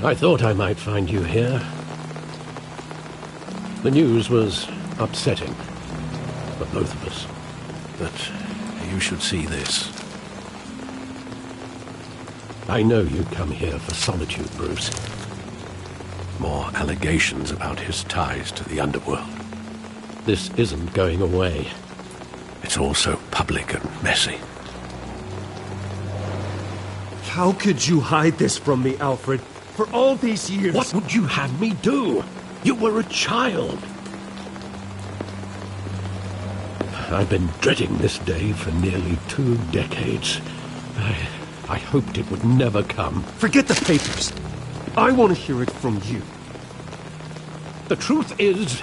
I thought I might find you here. The news was upsetting for both of us. But you should see this. I know you come here for solitude, Bruce. More allegations about his ties to the underworld. This isn't going away. It's all so public and messy. How could you hide this from me, Alfred? For all these years... What would you have me do? You were a child. I've been dreading this day for nearly 2 decades. I hoped it would never come. Forget the papers. I want to hear it from you. The truth is,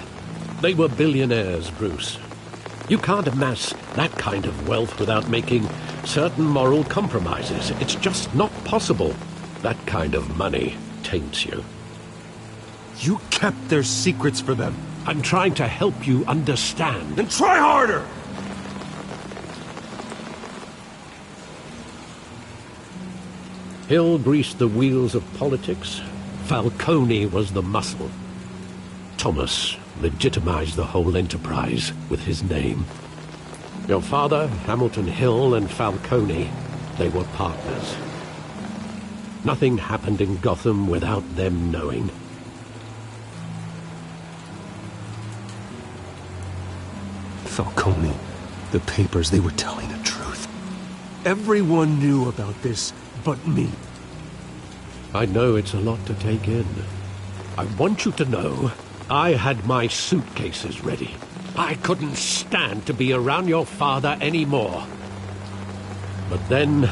they were billionaires, Bruce. You can't amass that kind of wealth without making certain moral compromises. It's just not possible. That kind of money taints you. You kept their secrets for them. I'm trying to help you understand. Then try harder! Hill greased the wheels of politics. Falcone was the muscle. Thomas legitimized the whole enterprise with his name. Your father, Hamilton Hill, and Falcone, they were partners. Nothing happened in Gotham without them knowing. Falcone, the papers, they were telling the truth. Everyone knew about this but me. I know it's a lot to take in. I want you to know I had my suitcases ready. I couldn't stand to be around your father anymore. But then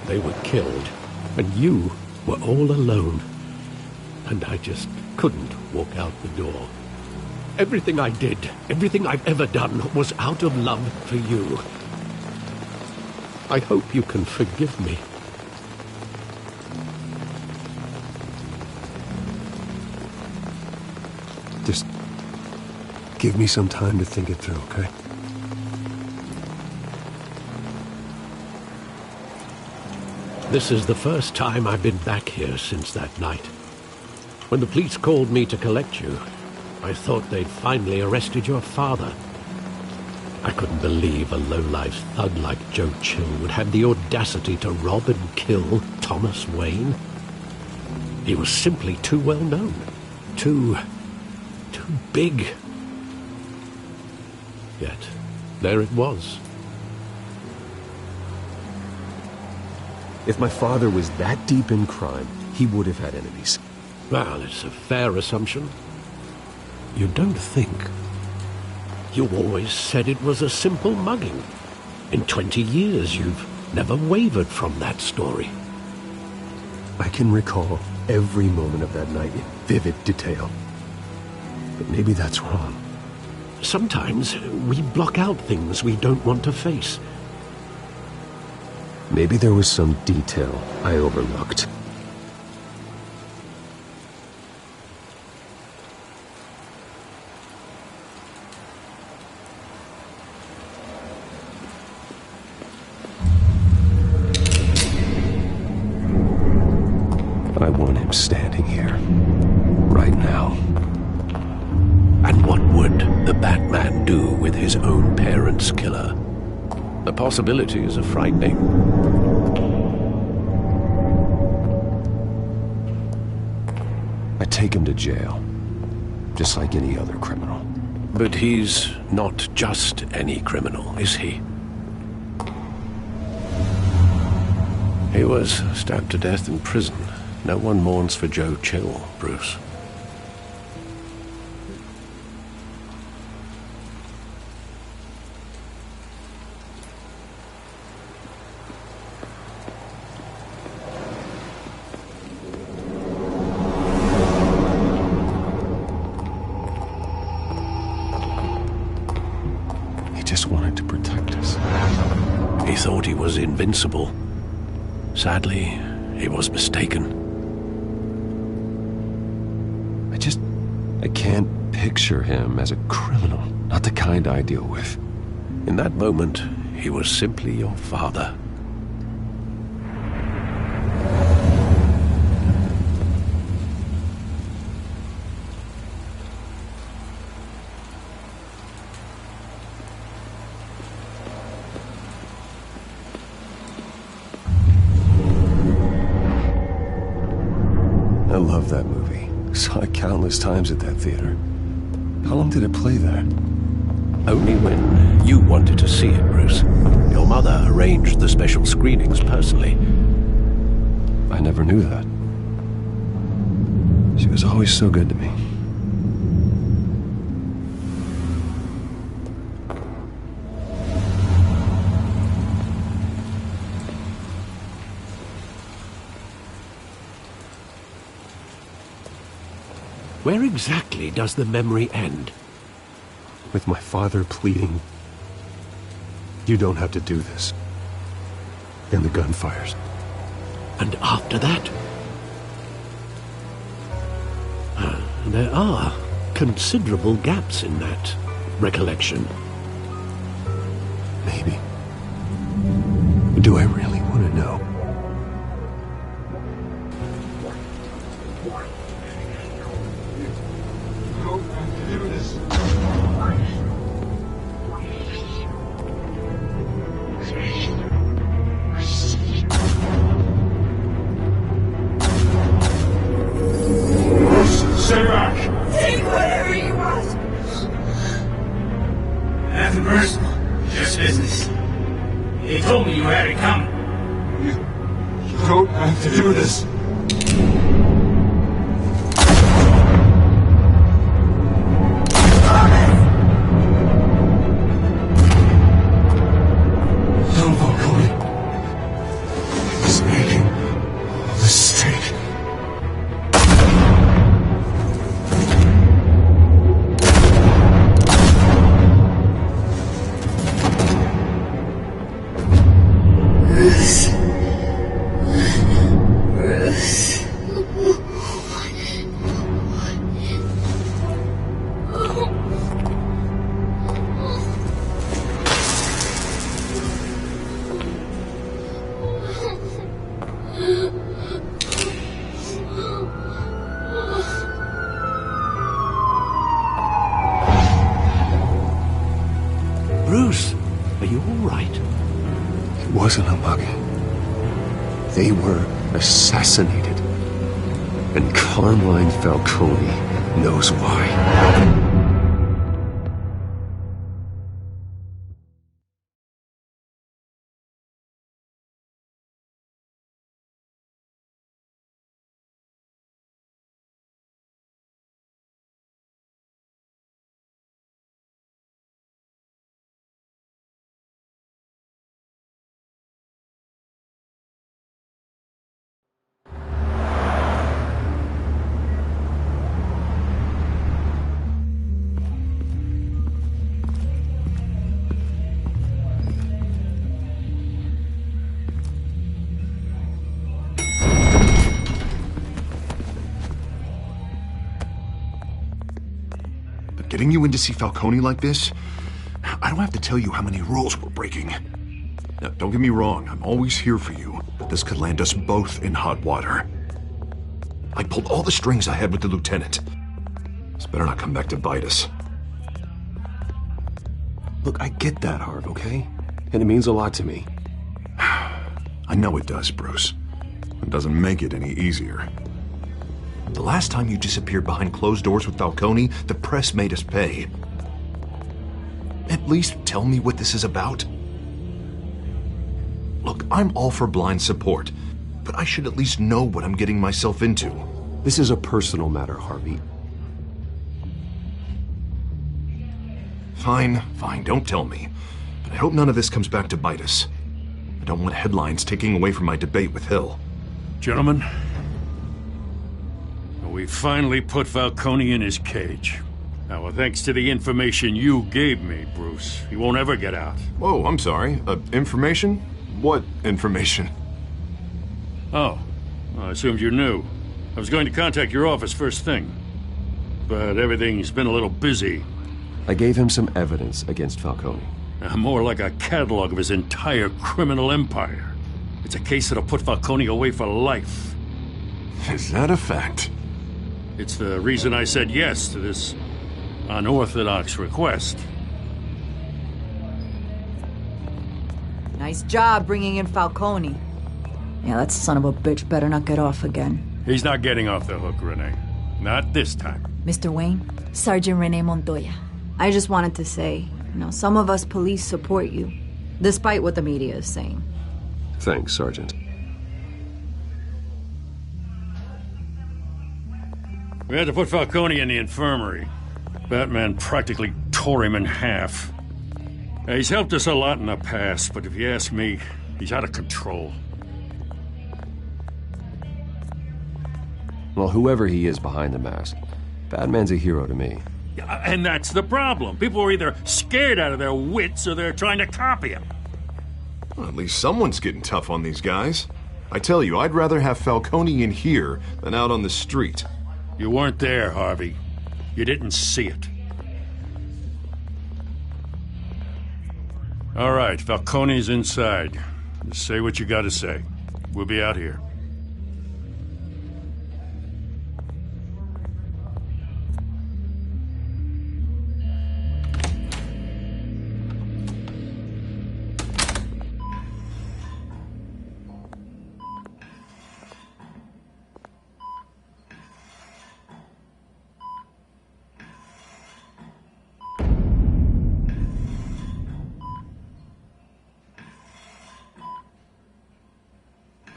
they were killed, and you were all alone. And I just couldn't walk out the door. Everything I did, everything I've ever done, was out of love for you. I hope you can forgive me. Just give me some time to think it through, okay? This is the first time I've been back here since that night. When the police called me to collect you, I thought they'd finally arrested your father. I couldn't believe a low-life thug like Joe Chill would have the audacity to rob and kill Thomas Wayne. He was simply too well known. Too big. Yet, there it was. If my father was that deep in crime, he would have had enemies. Well, it's a fair assumption. You don't think. You always said it was a simple mugging. In 20 years, you've never wavered from that story. I can recall every moment of that night in vivid detail. But maybe that's wrong. Sometimes we block out things we don't want to face. Maybe there was some detail I overlooked. I want him standing here, right now. And what would the Batman do with his own parents' killer? The possibilities are frightening. I take him to jail, just like any other criminal. But he's not just any criminal, is he? He was stabbed to death in prison. No one mourns for Joe Chill, Bruce. He just wanted to protect us. He thought he was invincible. Sadly, he was mistaken. I can't picture him as a criminal, not the kind I deal with. In that moment, he was simply your father. love that movie. Saw it countless times at that theater. How long did it play there? Only when you wanted to see it, Bruce. Your mother arranged the special screenings personally. I never knew that. She was always so good to me. Where exactly does the memory end? With my father pleading, "You don't have to do this." And the gun fires. And after that? There are considerable gaps in that recollection. Maybe. Do I really want to know? Take whatever you want. Nothing personal, just business. He told me you had it coming. You don't have to do this. Don't walk away. He's making a mistake. Bruce, are you all right? It wasn't a mug. They were assassinated. And Carmine Falcone knows why. Getting you in to see Falcone like this, I don't have to tell you how many rules we're breaking. Now, don't get me wrong, I'm always here for you, but this could land us both in hot water. I pulled all the strings I had with the lieutenant. This better not come back to bite us. Look, I get that, Harv, okay? And it means a lot to me. I know it does, Bruce. It doesn't make it any easier. The last time you disappeared behind closed doors with Falcone, the press made us pay. At least tell me what this is about. Look, I'm all for blind support, but I should at least know what I'm getting myself into. This is a personal matter, Harvey. Fine, don't tell me. But I hope none of this comes back to bite us. I don't want headlines taking away from my debate with Hill. Gentlemen, we finally put Falcone in his cage. Now, thanks to the information you gave me, Bruce, he won't ever get out. Whoa, I'm sorry. Information? What information? Oh, I assumed you knew. I was going to contact your office first thing, but everything's been a little busy. I gave him some evidence against Falcone. More like a catalog of his entire criminal empire. It's a case that'll put Falcone away for life. Is that a fact? It's the reason I said yes to this unorthodox request. Nice job bringing in Falcone. Yeah, that son of a bitch better not get off again. He's not getting off the hook, Renee. Not this time. Mr. Wayne, Sergeant Renee Montoya. I just wanted to say, some of us police support you, despite what the media is saying. Thanks, Sergeant. We had to put Falcone in the infirmary. Batman practically tore him in half. He's helped us a lot in the past, but if you ask me, he's out of control. Well, whoever he is behind the mask, Batman's a hero to me. Yeah, and that's the problem. People are either scared out of their wits or they're trying to copy him. Well, at least someone's getting tough on these guys. I tell you, I'd rather have Falcone in here than out on the street. You weren't there, Harvey. You didn't see it. All right, Falcone's inside. Just say what you gotta say. We'll be out here.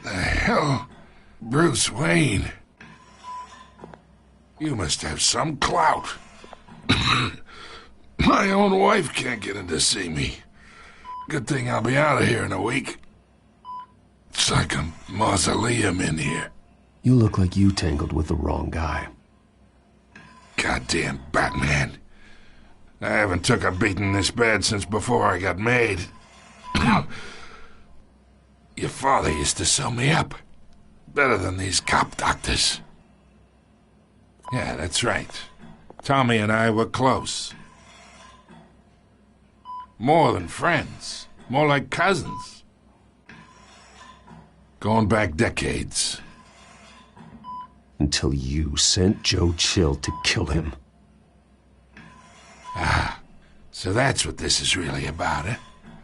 Hell, Bruce Wayne. You must have some clout. My own wife can't get in to see me. Good thing I'll be out of here in a week. It's like a mausoleum in here. You look like you tangled with the wrong guy. Goddamn Batman. I haven't took a beating this bad since before I got made. Your father used to sew me up. Better than these cop doctors. Yeah, that's right. Tommy and I were close. More than friends. More like cousins. Going back decades. Until you sent Joe Chill to kill him. Ah, so that's what this is really about, eh?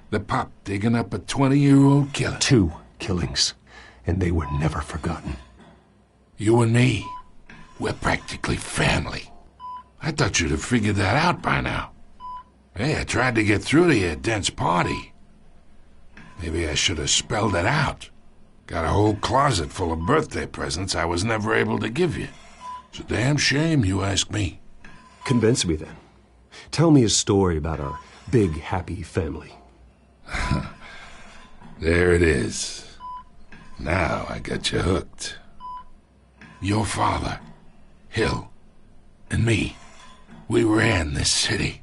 The pup digging up a 20-year-old killer. 2 killings, and they were never forgotten. You and me, we're practically family. I thought you'd have figured that out by now. Hey, I tried to get through to your dense party. Maybe I should have spelled it out. Got a whole closet full of birthday presents I was never able to give you. It's a damn shame, you ask me. Convince me then. Tell me a story about our big, happy family. There it is. Now I got you hooked. Your father, Hill, and me, we ran this city.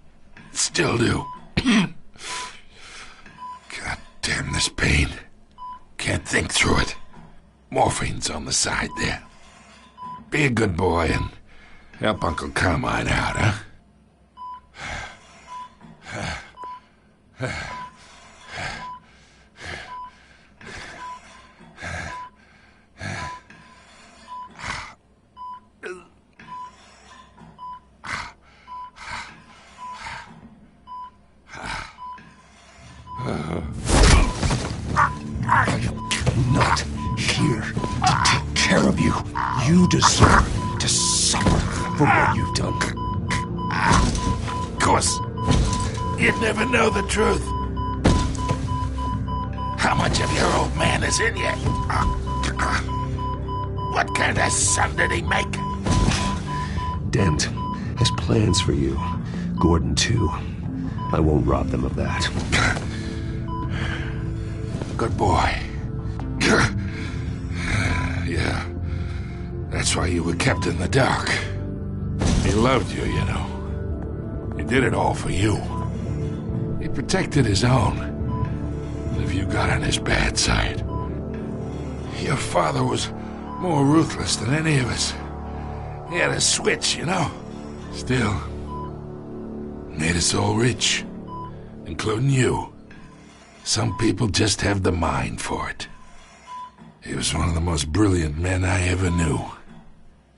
Still do. God damn this pain. Can't think through it. Morphine's on the side there. Be a good boy and help Uncle Carmine out, huh? Not here to take care of you. You deserve to suffer for what you've done. Of course, you'd never know the truth. How much of your old man is in you? What kind of son did he make? Dent has plans for you. Gordon, too. I won't rob them of that. Good boy. Yeah. That's why you were kept in the dark. He loved you, you know. He did it all for you. He protected his own. And if you got on his bad side, your father was more ruthless than any of us. He had a switch, you know. Still, made us all rich, including you. Some people just have the mind for it. He was one of the most brilliant men I ever knew.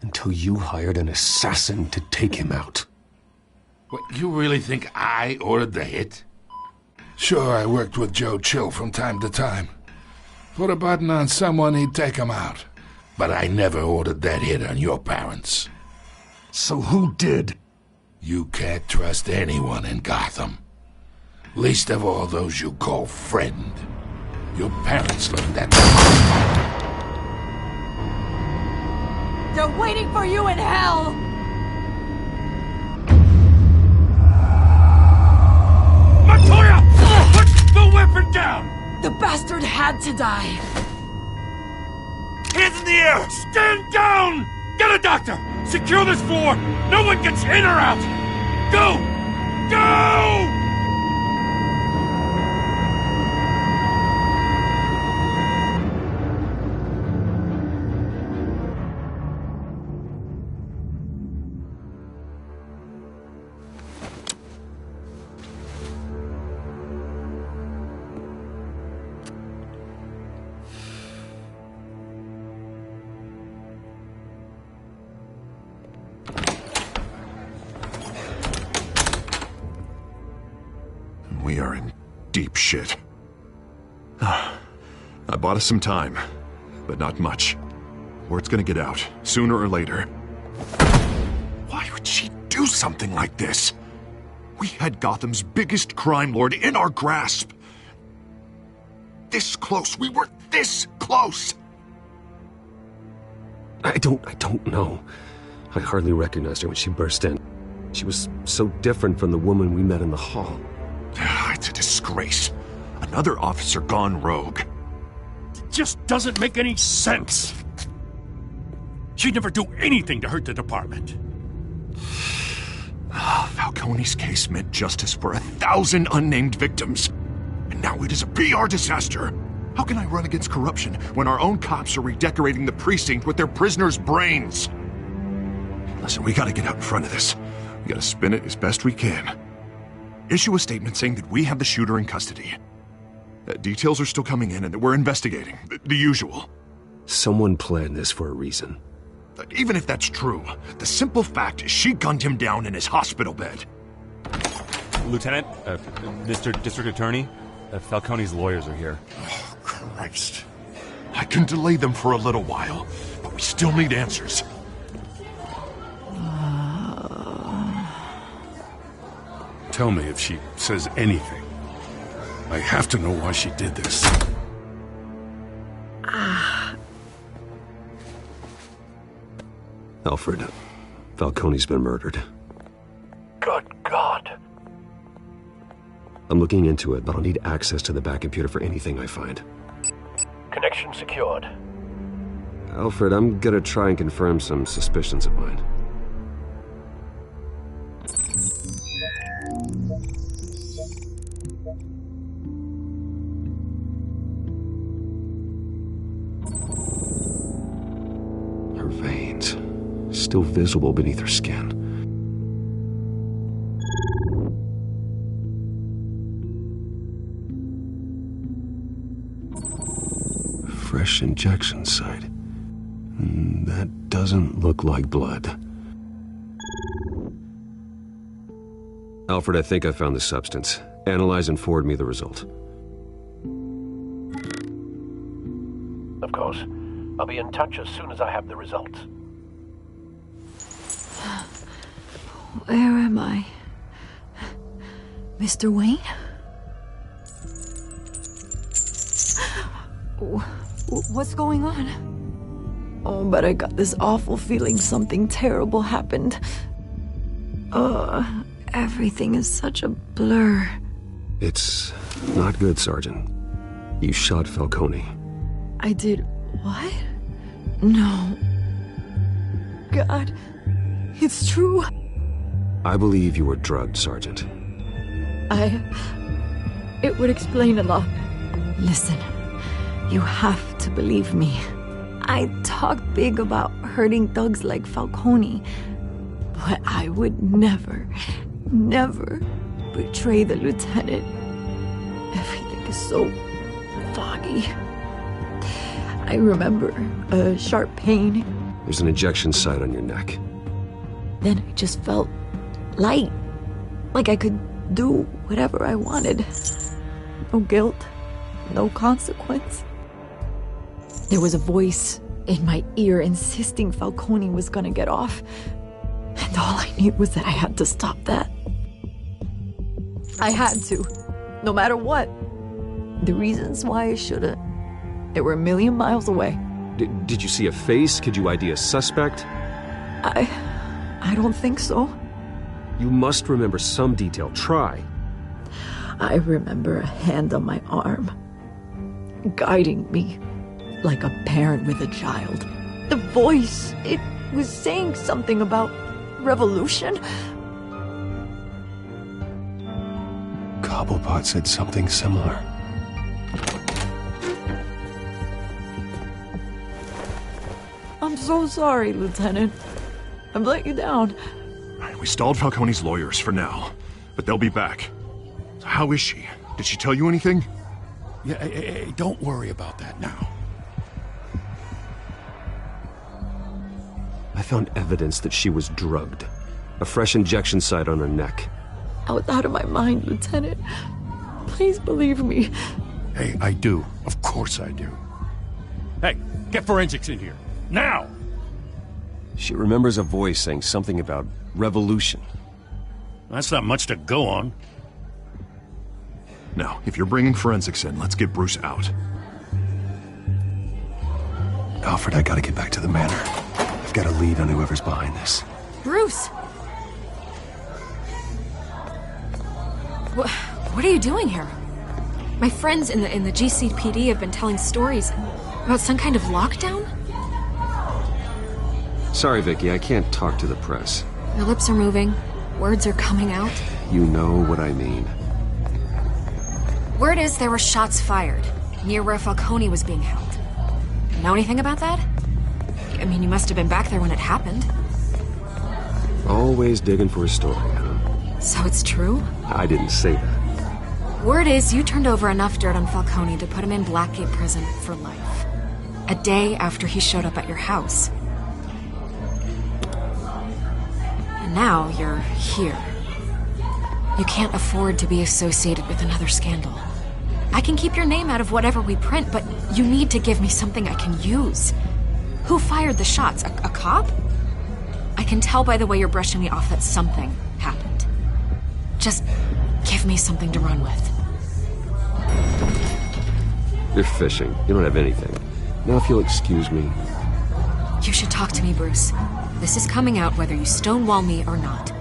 Until you hired an assassin to take him out. What, you really think I ordered the hit? Sure, I worked with Joe Chill from time to time. Put a button on someone, he'd take him out. But I never ordered that hit on your parents. So who did? You can't trust anyone in Gotham. Least of all those you call friend. Your parents learned that. They're waiting for you in hell! Montoya! Put the weapon down! The bastard had to die. Hands in the air! Stand down! Get a doctor! Secure this floor! No one gets in or out! Go! Go! We are in deep shit. I bought us some time, but not much. Word's gonna get out, sooner or later. Why would she do something like this? We had Gotham's biggest crime lord in our grasp. This close. We were this close. I don't know. I hardly recognized her when she burst in. She was so different from the woman we met in the hall. It's a disgrace. Another officer gone rogue. It just doesn't make any sense. She'd never do anything to hurt the department. Falcone's case meant justice for 1,000 unnamed victims. And now it is a PR disaster. How can I run against corruption when our own cops are redecorating the precinct with their prisoners' brains? Listen, we gotta get out in front of this. We gotta spin it as best we can. Issue a statement saying that we have the shooter in custody. Details are still coming in and that we're investigating. The usual. Someone planned this for a reason. Even if that's true, the simple fact is she gunned him down in his hospital bed. Lieutenant, Mr. District Attorney, Falcone's lawyers are here. Oh, Christ. I can delay them for a little while, but we still need answers. Tell me if she says anything. I have to know why she did this. Alfred, Falcone's been murdered. Good God. I'm looking into it, but I'll need access to the back computer for anything I find. Connection secured. Alfred, I'm gonna try and confirm some suspicions of mine. Her veins, still visible beneath her skin. Fresh injection site. That doesn't look like blood. Alfred, I think I found the substance. Analyze and forward me the result. Of course. I'll be in touch as soon as I have the results. Where am I? Mr. Wayne? What's going on? Oh, but I got this awful feeling something terrible happened. Everything is such a blur. It's not good, Sergeant. You shot Falcone. I did what? No. God, it's true. I believe you were drugged, Sergeant. It would explain a lot. Listen, you have to believe me. I talk big about hurting thugs like Falcone, but I would never betray the lieutenant. Everything is so foggy. I remember a sharp pain. There's an injection site on your neck. Then I just felt light, like I could do whatever I wanted. No guilt, no consequence. There was a voice in my ear insisting Falcone was gonna get off. And all I knew was that I had to stop that. I had to, no matter what. The reasons why I shouldn't, they were a million miles away. Did you see a face? Could you ID a suspect? I don't think so. You must remember some detail. Try. I remember a hand on my arm, guiding me like a parent with a child. The voice, it was saying something about revolution. Cobblepot said something similar. I'm so sorry, Lieutenant. I've let you down. We stalled Falcone's lawyers for now, but they'll be back. So how is she? Did she tell you anything? Yeah, hey, don't worry about that now. I found evidence that she was drugged. A fresh injection site on her neck. I was out of my mind, Lieutenant. Please believe me. Hey, I do. Of course I do. Hey, get forensics in here. Now! She remembers a voice saying something about revolution. That's not much to go on. Now, if you're bringing forensics in, let's get Bruce out. Alfred, I gotta get back to the manor. I've got a lead on whoever's behind this. Bruce! What are you doing here? My friends in the GCPD have been telling stories about some kind of lockdown? Sorry, Vicky, I can't talk to the press. Your lips are moving. Words are coming out. You know what I mean. Word is there were shots fired near where Falcone was being held. Know anything about that? I mean, you must have been back there when it happened. Always digging for a story, huh? So it's true? I didn't say that. Word is you turned over enough dirt on Falcone to put him in Blackgate Prison for life. A day after he showed up at your house. And now you're here. You can't afford to be associated with another scandal. I can keep your name out of whatever we print, but you need to give me something I can use. Who fired the shots? A cop? I can tell by the way you're brushing me off that something happened. Just give me something to run with. You're fishing. You don't have anything. Now if you'll excuse me. You should talk to me, Bruce. This is coming out whether you stonewall me or not.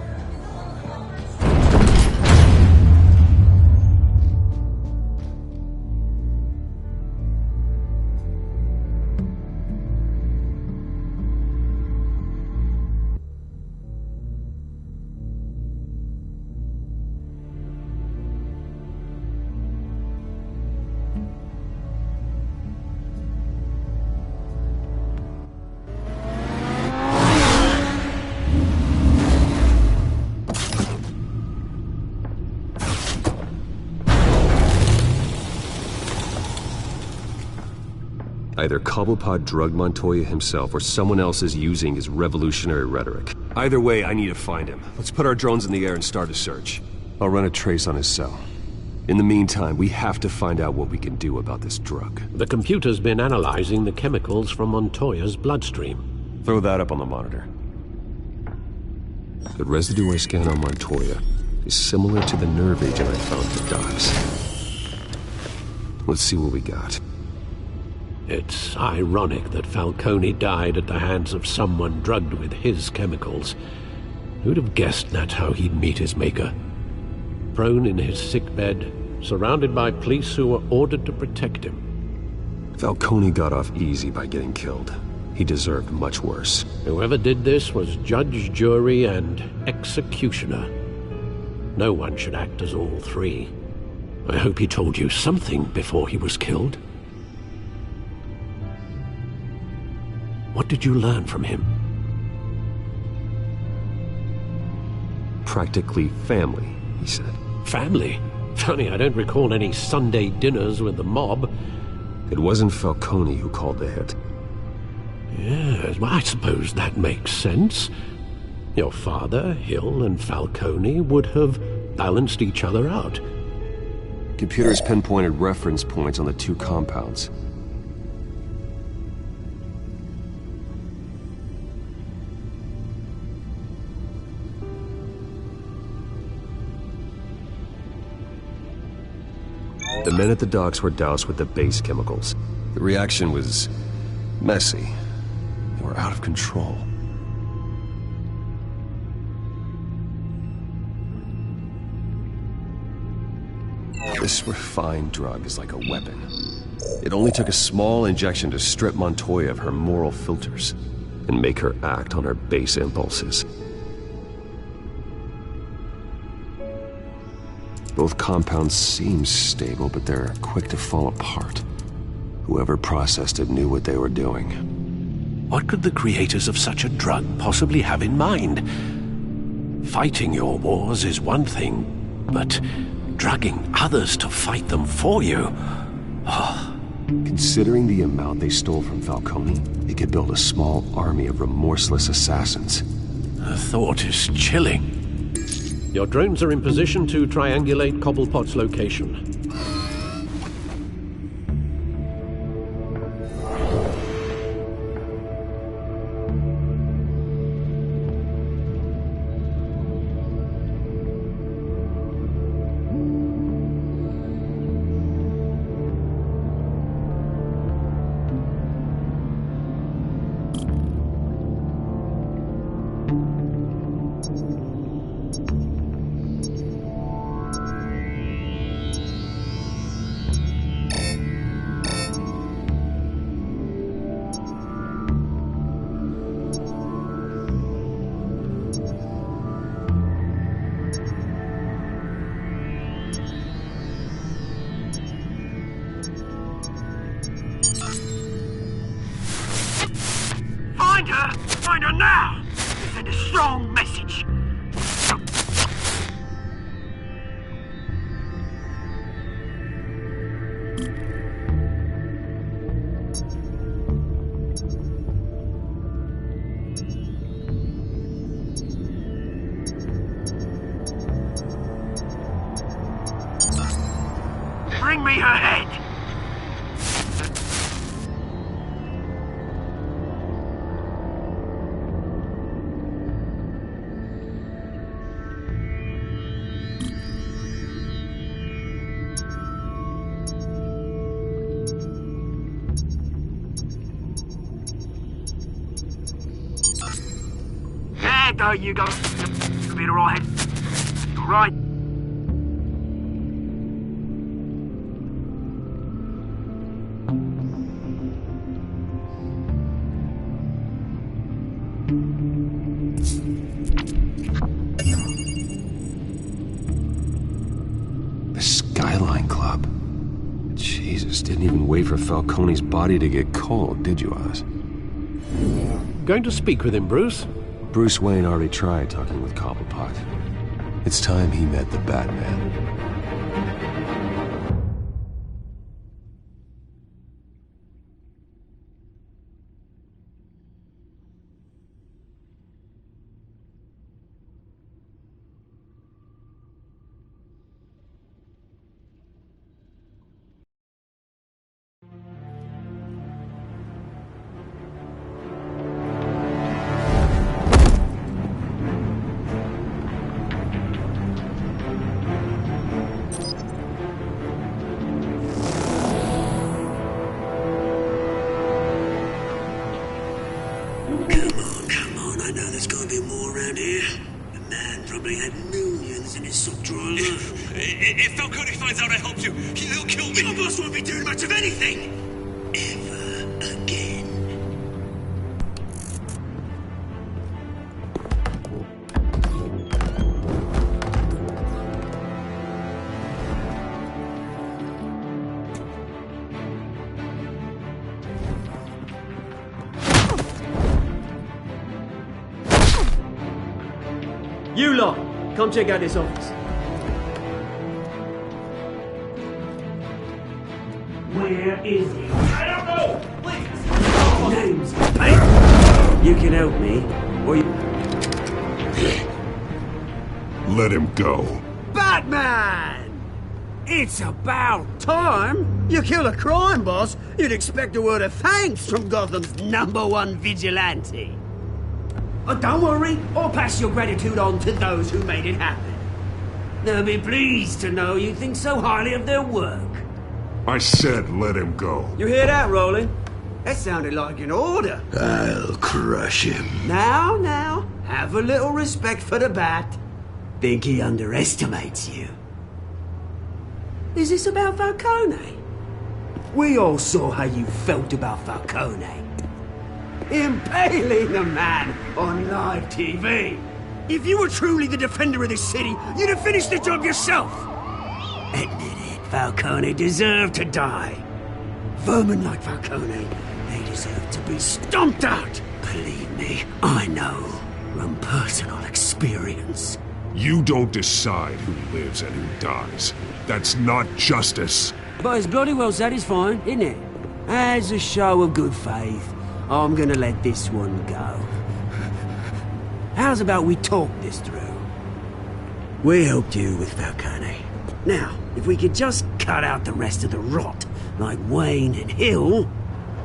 Either Cobblepot drugged Montoya himself or someone else is using his revolutionary rhetoric. Either way, I need to find him. Let's put our drones in the air and start a search. I'll run a trace on his cell. In the meantime, we have to find out what we can do about this drug. The computer's been analyzing the chemicals from Montoya's bloodstream. Throw that up on the monitor. The residue I scan on Montoya is similar to the nerve agent I found for Docs. Let's see what we got. It's ironic that Falcone died at the hands of someone drugged with his chemicals. Who'd have guessed that's how he'd meet his maker? Prone in his sickbed, surrounded by police who were ordered to protect him. Falcone got off easy by getting killed. He deserved much worse. Whoever did this was judge, jury, and executioner. No one should act as all three. I hope he told you something before he was killed. What did you learn from him? Practically family, he said. Family? Funny, I don't recall any Sunday dinners with the mob. It wasn't Falcone who called the hit. Yes, well, I suppose that makes sense. Your father, Hill, and Falcone would have balanced each other out. Computers pinpointed reference points on the two compounds. The men at the docks were doused with the base chemicals. The reaction was messy. They were out of control. This refined drug is like a weapon. It only took a small injection to strip Montoya of her moral filters and make her act on her base impulses. Both compounds seem stable, but they're quick to fall apart. Whoever processed it knew what they were doing. What could the creators of such a drug possibly have in mind? Fighting your wars is one thing, but drugging others to fight them for you? Oh. Considering the amount they stole from Falcone, they could build a small army of remorseless assassins. The thought is chilling. Your drones are in position to triangulate Cobblepot's location. Find her now! Send a strong message. Bring me her head! There you go. You'll be all right. All right. The Skyline Club. Jesus, didn't even wait for Falcone's body to get cold, did you, Oz? Going to speak with him, Bruce? Bruce Wayne already tried talking with Cobblepot. It's time he met the Batman. If Falcone finds out I helped you, he'll kill me. Your boss won't be doing much of anything. Ever again. You lot, come check out this office. Where is he? I don't know! Please! Name's Pete. You can help me, or you... Let him go. Batman! It's about time! You kill a crime boss, you'd expect a word of thanks from Gotham's #1 vigilante. Oh, don't worry, I'll pass your gratitude on to those who made it happen. They'll be pleased to know you think so highly of their work. I said let him go. You hear that, Roland? That sounded like an order. I'll crush him. Now, have a little respect for the bat. Think he underestimates you. Is this about Falcone? We all saw how you felt about Falcone. Impaling a man on live TV. If you were truly the defender of this city, you'd have finished the job yourself. Admit it, Falcone deserved to die. Vermin like Falcone, they deserve to be stomped out. Believe me, I know from personal experience. You don't decide who lives and who dies. That's not justice. But it's bloody well satisfying, isn't it? As a show of good faith, I'm gonna let this one go. How's about we talk this through? We helped you with Falcone. Now, if we could just cut out the rest of the rot, like Wayne and Hill,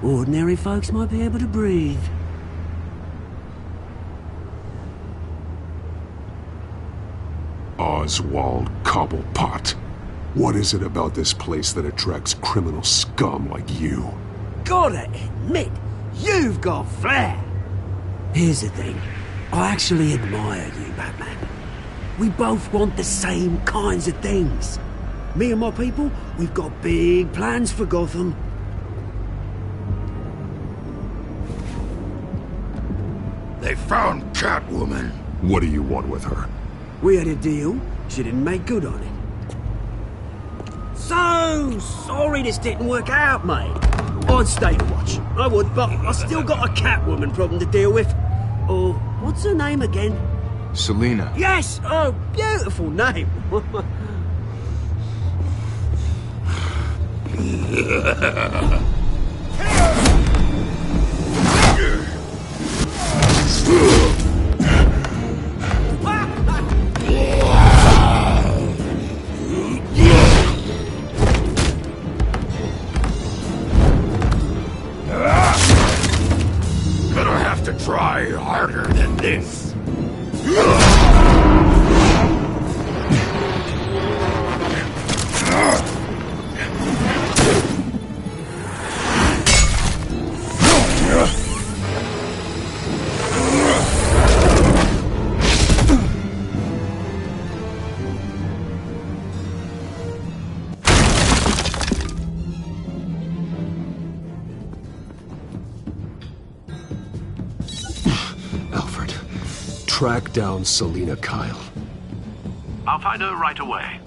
ordinary folks might be able to breathe. Oswald Cobblepot. What is it about this place that attracts criminal scum like you? Gotta admit, you've got flair. Here's the thing. I actually admire you, Batman. We both want the same kinds of things. Me and my people, we've got big plans for Gotham. They found Catwoman. What do you want with her? We had a deal. She didn't make good on it. So sorry this didn't work out, mate. I'd stay to watch. I would, but I still got a Catwoman problem to deal with. Oh, what's her name again? Selina. Yes! Oh, beautiful name. Gonna have to try harder than this. Alfred, track down Selina Kyle. I'll find her right away.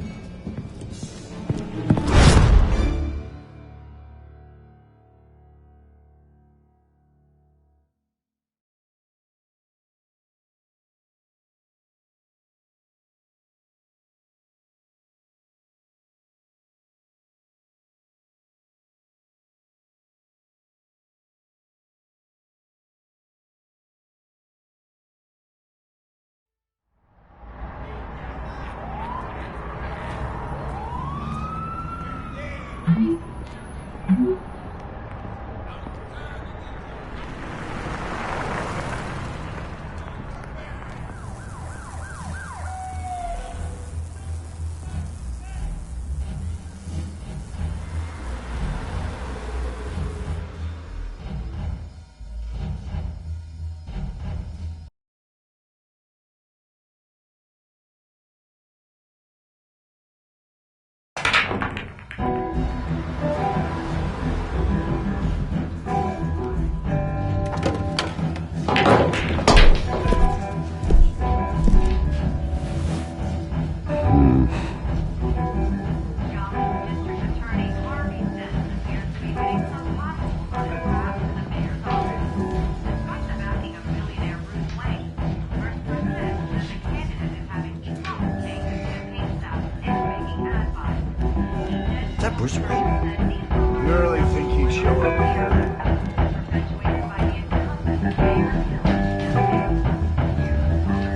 Bruce Wayne? You really think he'd show up here?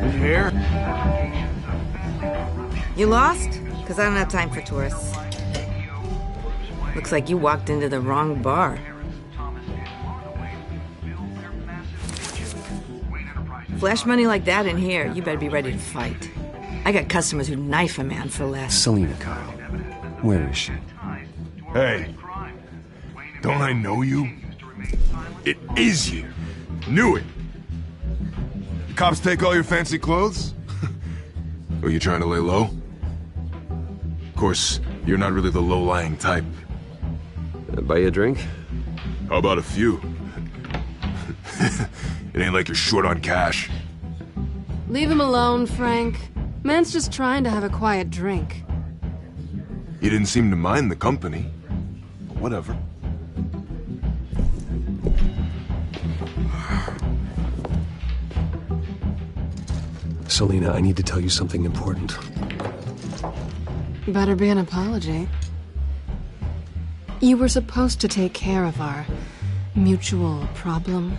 You here? You lost? Because I don't have time for tourists. Looks like you walked into the wrong bar. Flash money like that in here, you better be ready to fight. I got customers who knife a man for less. Selina Kyle. Where is she? Hey, don't I know you? It is you. Knew it. Cops take all your fancy clothes? Are you trying to lay low? Of course, you're not really the low-lying type. Buy you a drink? How about a few? It ain't like you're short on cash. Leave him alone, Frank. Man's just trying to have a quiet drink. You didn't seem to mind the company. But whatever. Selina, I need to tell you something important. Better be an apology. You were supposed to take care of our mutual problem.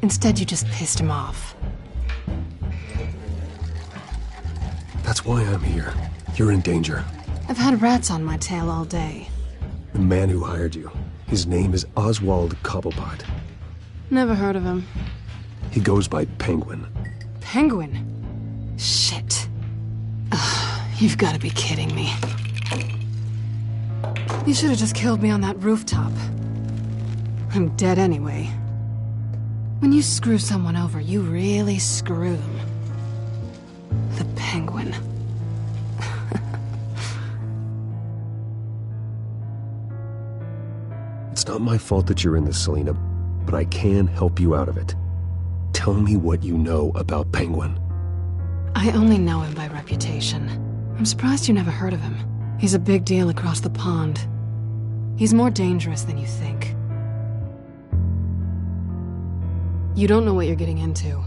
Instead, you just pissed him off. That's why I'm here. You're in danger. I've had rats on my tail all day. The man who hired you. His name is Oswald Cobblepot. Never heard of him. He goes by Penguin. Penguin? Shit. Ugh, you've got to be kidding me. You should have just killed me on that rooftop. I'm dead anyway. When you screw someone over, you really screw them. The Penguin. It's not my fault that you're in this, Selina, but I can help you out of it. Tell me what you know about Penguin. I only know him by reputation. I'm surprised you never heard of him. He's a big deal across the pond. He's more dangerous than you think. You don't know what you're getting into.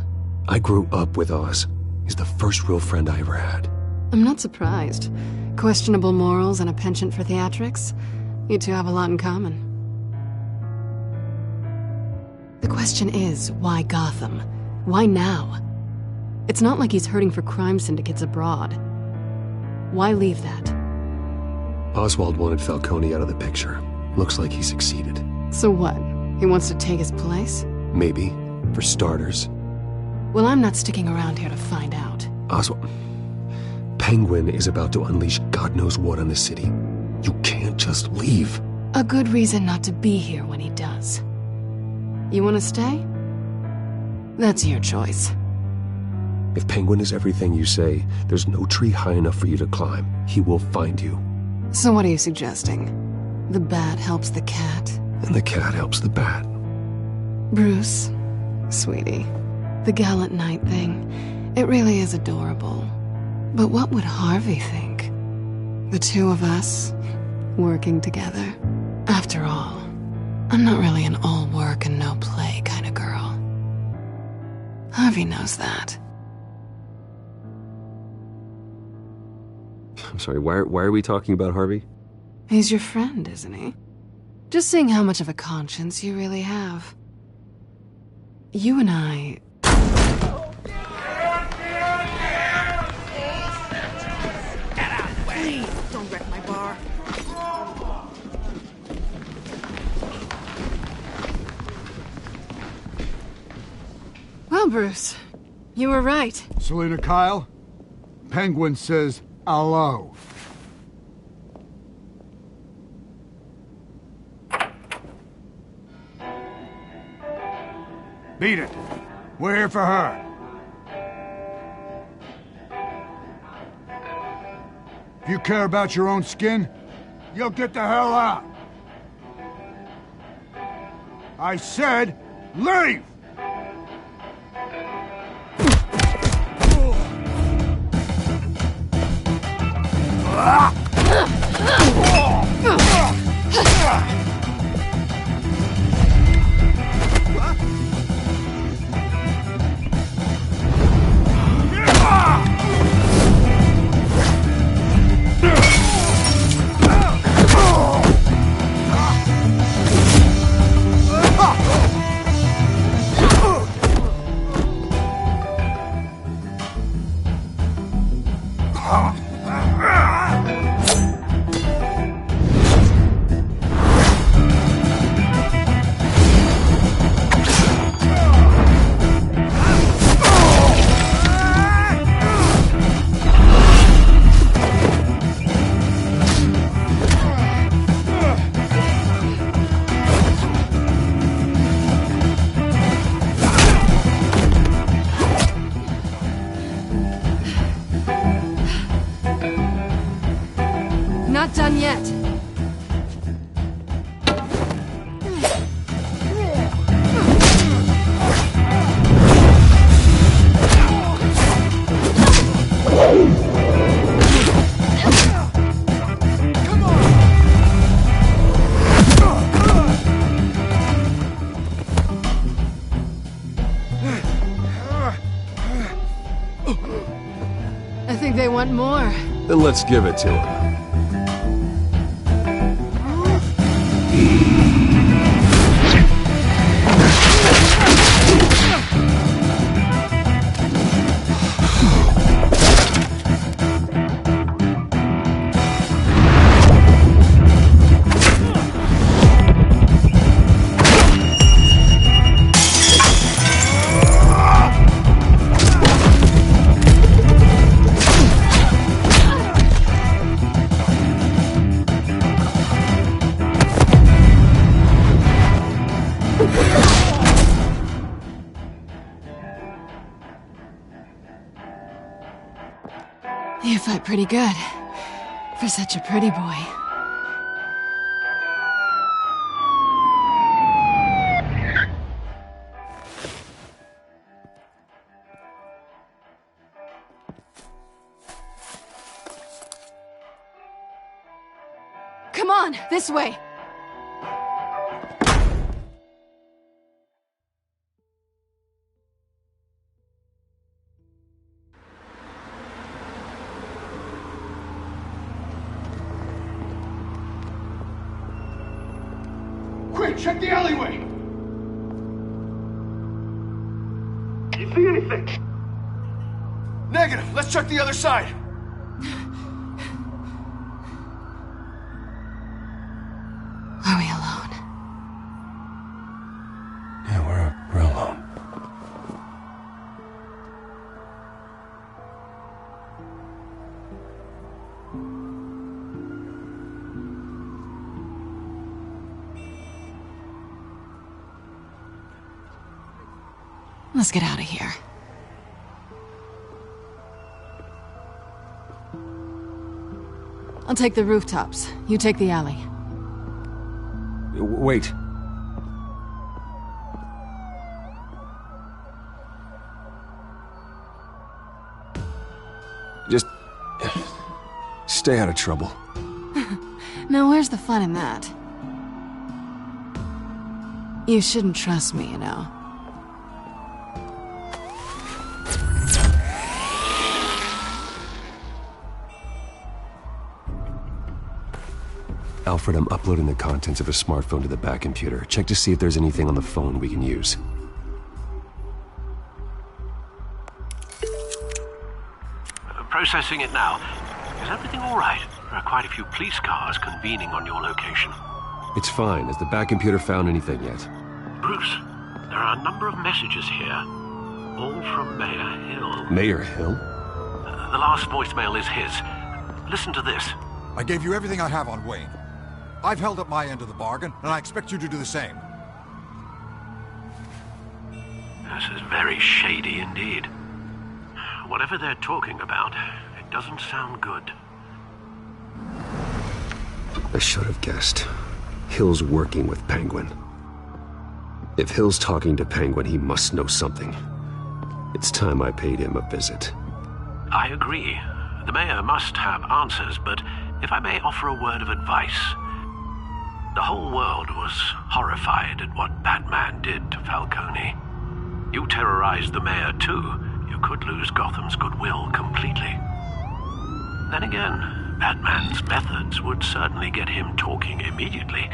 I grew up with Oz. He's the first real friend I ever had. I'm not surprised. Questionable morals and a penchant for theatrics. You two have a lot in common. The question is, why Gotham? Why now? It's not like he's hurting for crime syndicates abroad. Why leave that? Oswald wanted Falcone out of the picture. Looks like he succeeded. So what? He wants to take his place? Maybe. For starters. Well, I'm not sticking around here to find out. Oswald... Penguin is about to unleash God knows what on the city. You can't just leave. A good reason not to be here when he does. You want to stay? That's your choice. If Penguin is everything you say, there's no tree high enough for you to climb. He will find you. So what are you suggesting? The bat helps the cat? And the cat helps the bat. Bruce, sweetie, the gallant knight thing, it really is adorable. But what would Harvey think? The two of us, working together? After all, I'm not really an all work and no play kind of girl. Harvey knows that. I'm sorry, why are we talking about Harvey? He's your friend, isn't he? Just seeing how much of a conscience you really have. You and I... Please, don't wreck my bar. Well, Bruce, you were right. Selina Kyle, Penguin says hello. Beat it. We're here for her. If you care about your own skin, you'll get the hell out. I said, leave! yet. I think they want more. Then let's give it to him. You fight pretty good. For such a pretty boy. Come on, this way! Quick, check the alleyway! You see anything? Negative. Let's check the other side. Are we alone? Yeah, we're alone. Let's get out of here. I'll take the rooftops. You take the alley. Wait. Just stay out of trouble. Now where's the fun in that? You shouldn't trust me, you know. Alfred, I'm uploading the contents of a smartphone to the back computer. Check to see if there's anything on the phone we can use. Processing it now. Is everything all right? There are quite a few police cars convening on your location. It's fine. Has the back computer found anything yet? Bruce, there are a number of messages here. All from Mayor Hill. Mayor Hill? The last voicemail is his. Listen to this. I gave you everything I have on Wayne. I've held up my end of the bargain, and I expect you to do the same. This is very shady indeed. Whatever they're talking about, it doesn't sound good. I should have guessed. Hill's working with Penguin. If Hill's talking to Penguin, he must know something. It's time I paid him a visit. I agree. The mayor must have answers, but if I may offer a word of advice. The whole world was horrified at what Batman did to Falcone. You terrorized the mayor too. You could lose Gotham's goodwill completely. Then again, Batman's methods would certainly get him talking immediately.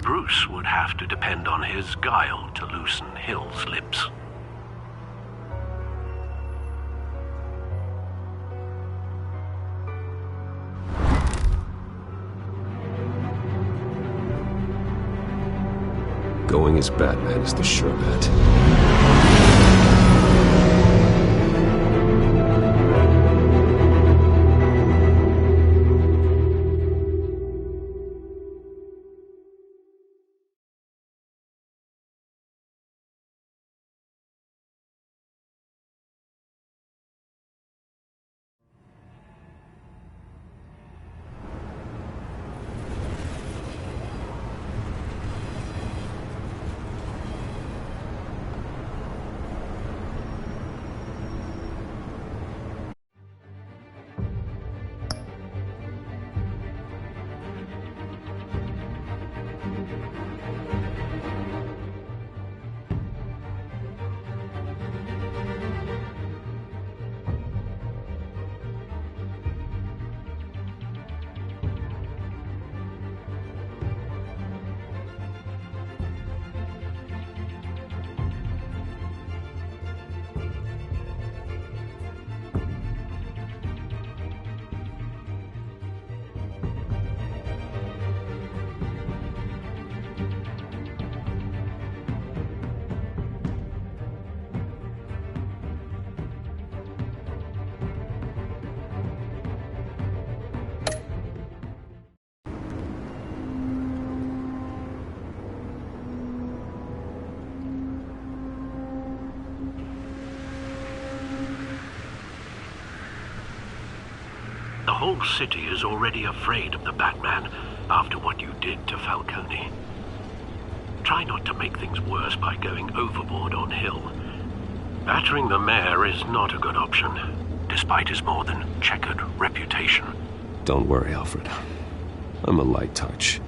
Bruce would have to depend on his guile to loosen Hill's lips. Going as Batman is the sure bet. whole city is already afraid of the Batman after what you did to Falcone. Try not to make things worse by going overboard on Hill. Battering the mayor is not a good option, despite his more than checkered reputation. Don't worry, Alfred. I'm a light touch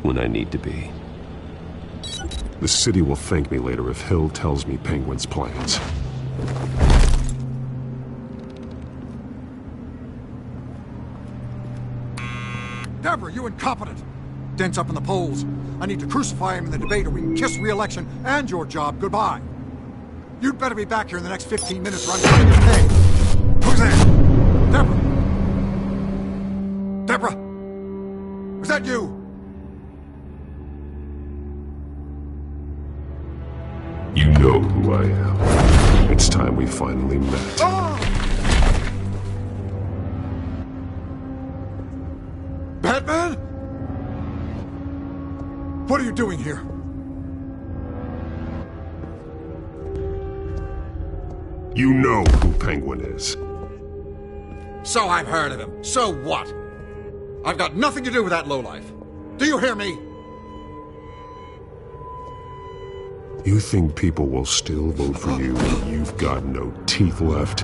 when I need to be. The city will thank me later if Hill tells me Penguin's plans. Deborah, you incompetent! Dent's up in the polls. I need to crucify him in the debate or we can kiss re-election and your job goodbye. You'd better be back here in the next 15 minutes or I'm cutting your pay. Who's there? Deborah? Deborah? Was that you? You know who I am. It's time we finally met. Batman? What are you doing here? You know who Penguin is. So I've heard of him. So what? I've got nothing to do with that lowlife. Do you hear me? You think people will still vote for you when you've got no teeth left?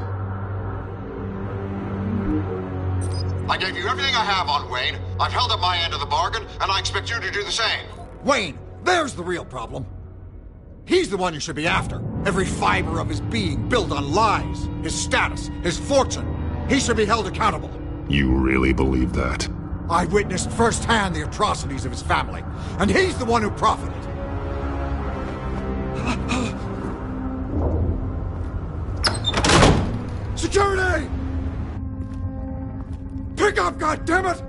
I gave you everything I have on Wayne. I've held up my end of the bargain, and I expect you to do the same. Wayne, there's the real problem. He's the one you should be after. Every fiber of his being built on lies. His status, his fortune. He should be held accountable. You really believe that? I witnessed firsthand the atrocities of his family, and he's the one who profited. Security! Pick up, goddammit!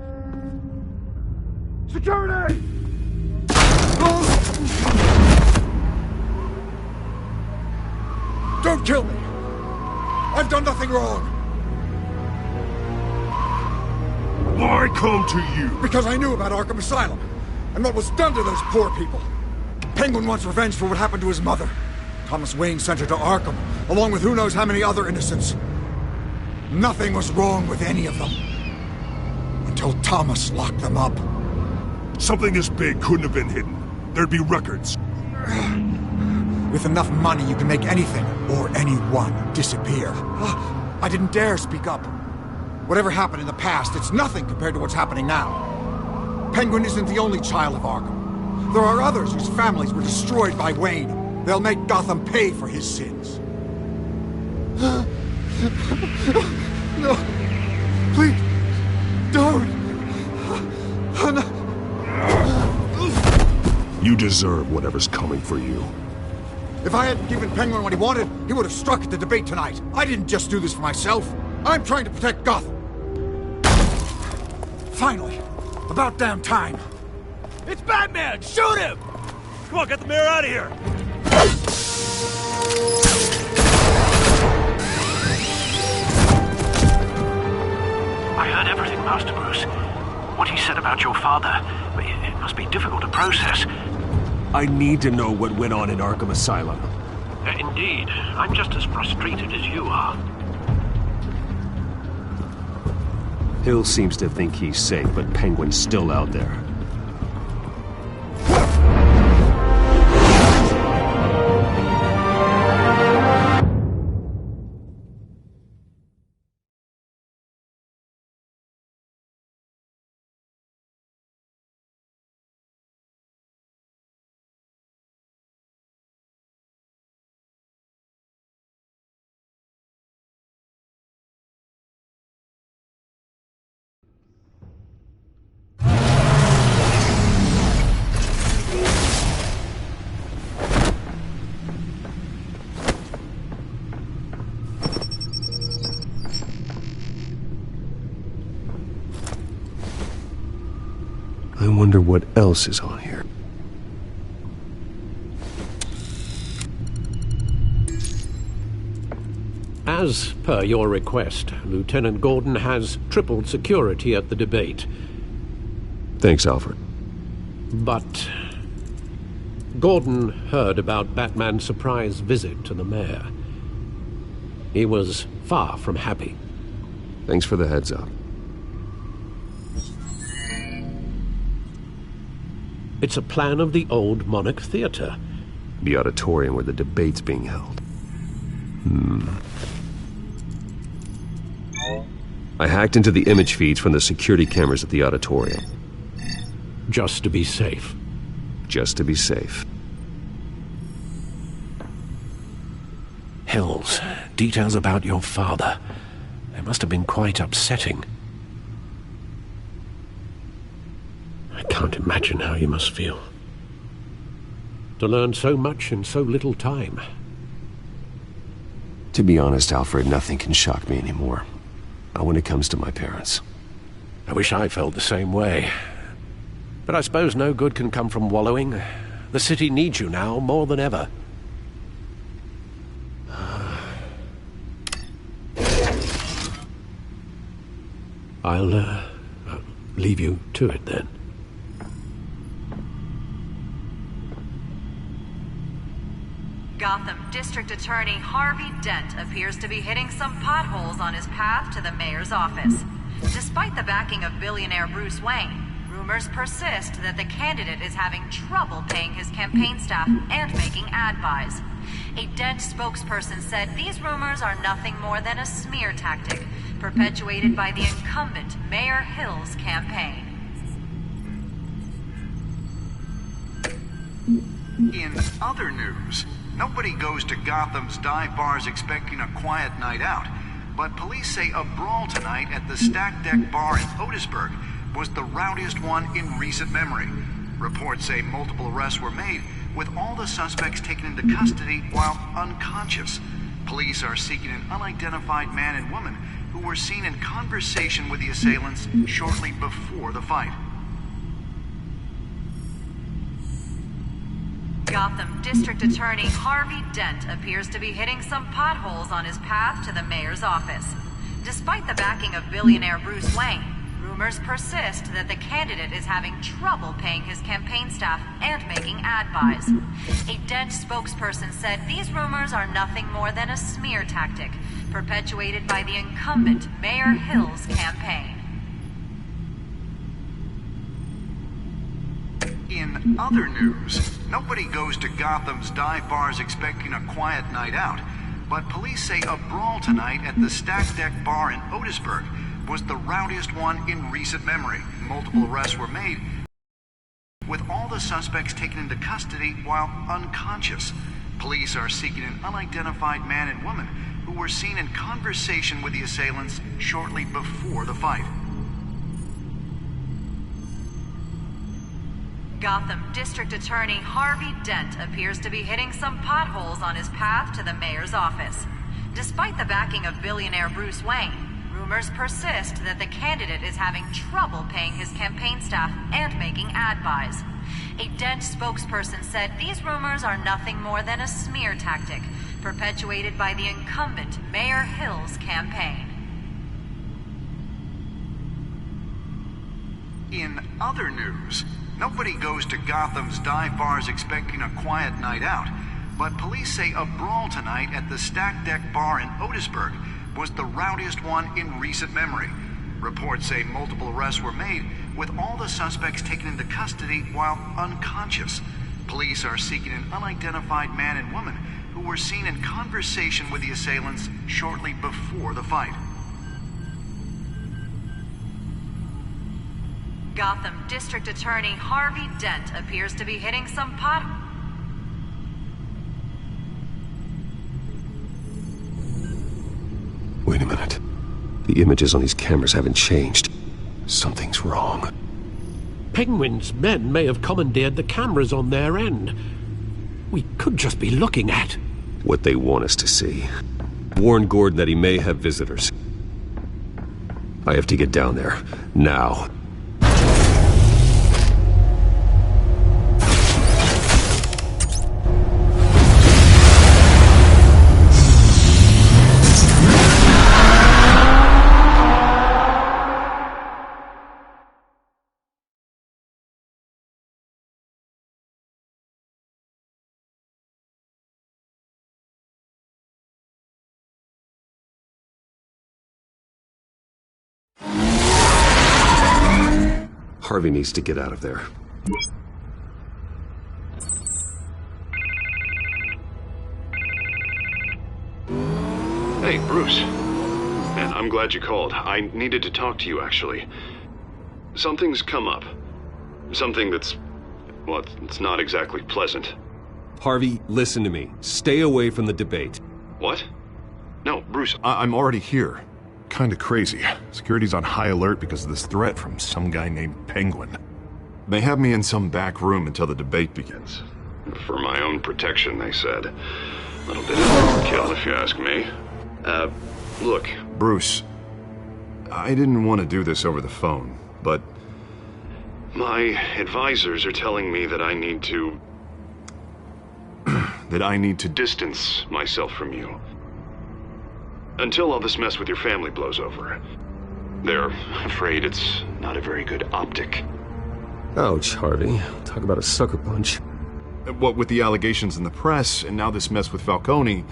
Security! Don't kill me! I've done nothing wrong! Why come to you? Because I knew about Arkham Asylum, and what was done to those poor people. Penguin wants revenge for what happened to his mother. Thomas Wayne sent her to Arkham, along with who knows how many other innocents. Nothing was wrong with any of them. Until Thomas locked them up. Something this big couldn't have been hidden. There'd be records. With enough money, you can make anything, or anyone, disappear. I didn't dare speak up. Whatever happened in the past, it's nothing compared to what's happening now. Penguin isn't the only child of Arkham. There are others whose families were destroyed by Wayne. They'll make Gotham pay for his sins. No. Please. Don't. No. You deserve whatever's coming for you. If I hadn't given Penguin what he wanted, he would have struck at the debate tonight. I didn't just do this for myself. I'm trying to protect Gotham. Finally. About damn time. It's Batman! Shoot him! Come on, get the mayor out of here! I heard everything, Master Bruce. What he said about your father, it must be difficult to process. I need to know what went on in Arkham Asylum. Indeed. I'm just as frustrated as you are. Hill seems to think he's safe, but Penguin's still out there. I wonder what else is on here. As per your request, Lieutenant Gordon has tripled security at the debate. Thanks, Alfred. But Gordon heard about Batman's surprise visit to the mayor. He was far from happy. Thanks for the heads up. It's a plan of the old Monarch Theatre. The auditorium where the debate's being held. I hacked into the image feeds from the security cameras at the auditorium. Just to be safe. Just to be safe. Hills, details about your father. They must have been quite upsetting. I can't imagine how you must feel. To learn so much in so little time. To be honest, Alfred, nothing can shock me anymore. Not when it comes to my parents. I wish I felt the same way. But I suppose no good can come from wallowing. The city needs you now more than ever. I'll leave you to it then. Gotham District Attorney Harvey Dent appears to be hitting some potholes on his path to the mayor's office. Despite the backing of billionaire Bruce Wayne, rumors persist that the candidate is having trouble paying his campaign staff and making ad buys. A Dent spokesperson said these rumors are nothing more than a smear tactic perpetuated by the incumbent Mayor Hill's campaign. In other news, nobody goes to Gotham's dive bars expecting a quiet night out, but police say a brawl tonight at the Stack Deck Bar in Otisburg was the rowdiest one in recent memory. Reports say multiple arrests were made, with all the suspects taken into custody while unconscious. Police are seeking an unidentified man and woman who were seen in conversation with the assailants shortly before the fight. Gotham District Attorney Harvey Dent appears to be hitting some potholes on his path to the mayor's office. Despite the backing of billionaire Bruce Wayne, rumors persist that the candidate is having trouble paying his campaign staff and making ad buys. A Dent spokesperson said these rumors are nothing more than a smear tactic perpetuated by the incumbent Mayor Hill's campaign. In other news, nobody goes to Gotham's dive bars expecting a quiet night out, but police say a brawl tonight at the Stack Deck Bar in Otisburg was the rowdiest one in recent memory. Multiple arrests were made, with all the suspects taken into custody while unconscious. Police are seeking an unidentified man and woman who were seen in conversation with the assailants shortly before the fight. Gotham District Attorney Harvey Dent appears to be hitting some potholes on his path to the mayor's office. Despite the backing of billionaire Bruce Wayne, rumors persist that the candidate is having trouble paying his campaign staff and making ad buys. A Dent spokesperson said these rumors are nothing more than a smear tactic perpetuated by the incumbent Mayor Hill's campaign. In other news, nobody goes to Gotham's dive bars expecting a quiet night out, but police say a brawl tonight at the Stack Deck Bar in Otisburg was the rowdiest one in recent memory. Reports say multiple arrests were made, with all the suspects taken into custody while unconscious. Police are seeking an unidentified man and woman who were seen in conversation with the assailants shortly before the fight. Gotham District Attorney Harvey Dent appears to be hitting some Wait a minute. The images on these cameras haven't changed. Something's wrong. Penguin's men may have commandeered the cameras on their end. We could just be looking at what they want us to see. Warn Gordon that he may have visitors. I have to get down there. Now. Harvey needs to get out of there. Hey, Bruce. Man, I'm glad you called. I needed to talk to you, actually. Something's come up. Something that's... well, it's not exactly pleasant. Harvey, listen to me. Stay away from the debate. What? No, Bruce, I'm already here. Kinda crazy. Security's on high alert because of this threat from some guy named Penguin. They have me in some back room until the debate begins. For my own protection, they said. A little bit of overkill, if you ask me. Look. Bruce, I didn't want to do this over the phone, but... my advisors are telling me that I need to... that I need to distance myself from you. Until all this mess with your family blows over. They're afraid it's not a very good optic. Ouch, Harvey. Talk about a sucker punch. What with the allegations in the press, and now this mess with Falcone,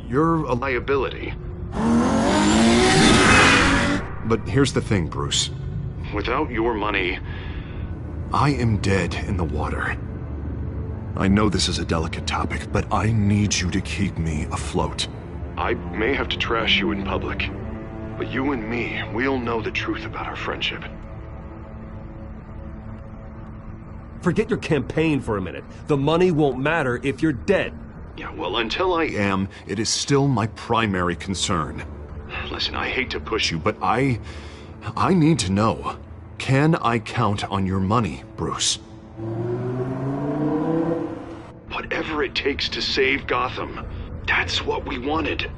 you're a liability. But here's the thing, Bruce. Without your money... I am dead in the water. I know this is a delicate topic, but I need you to keep me afloat. I may have to trash you in public, but you and me, we'll know the truth about our friendship. Forget your campaign for a minute. The money won't matter if you're dead. Yeah, well, until I am, it is still my primary concern. Listen, I hate to push you, but I need to know. Can I count on your money, Bruce? Whatever it takes to save Gotham. That's what we wanted.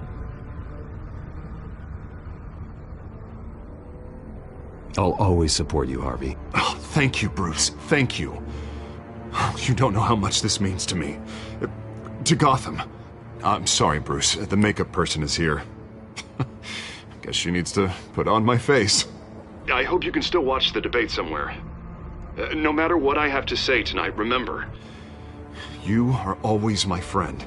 I'll always support you, Harvey. Oh, thank you, Bruce. Thank you. You don't know how much this means to me. To Gotham. I'm sorry, Bruce. The makeup person is here. Guess she needs to put on my face. I hope you can still watch the debate somewhere. No matter what I have to say tonight, remember. You are always my friend.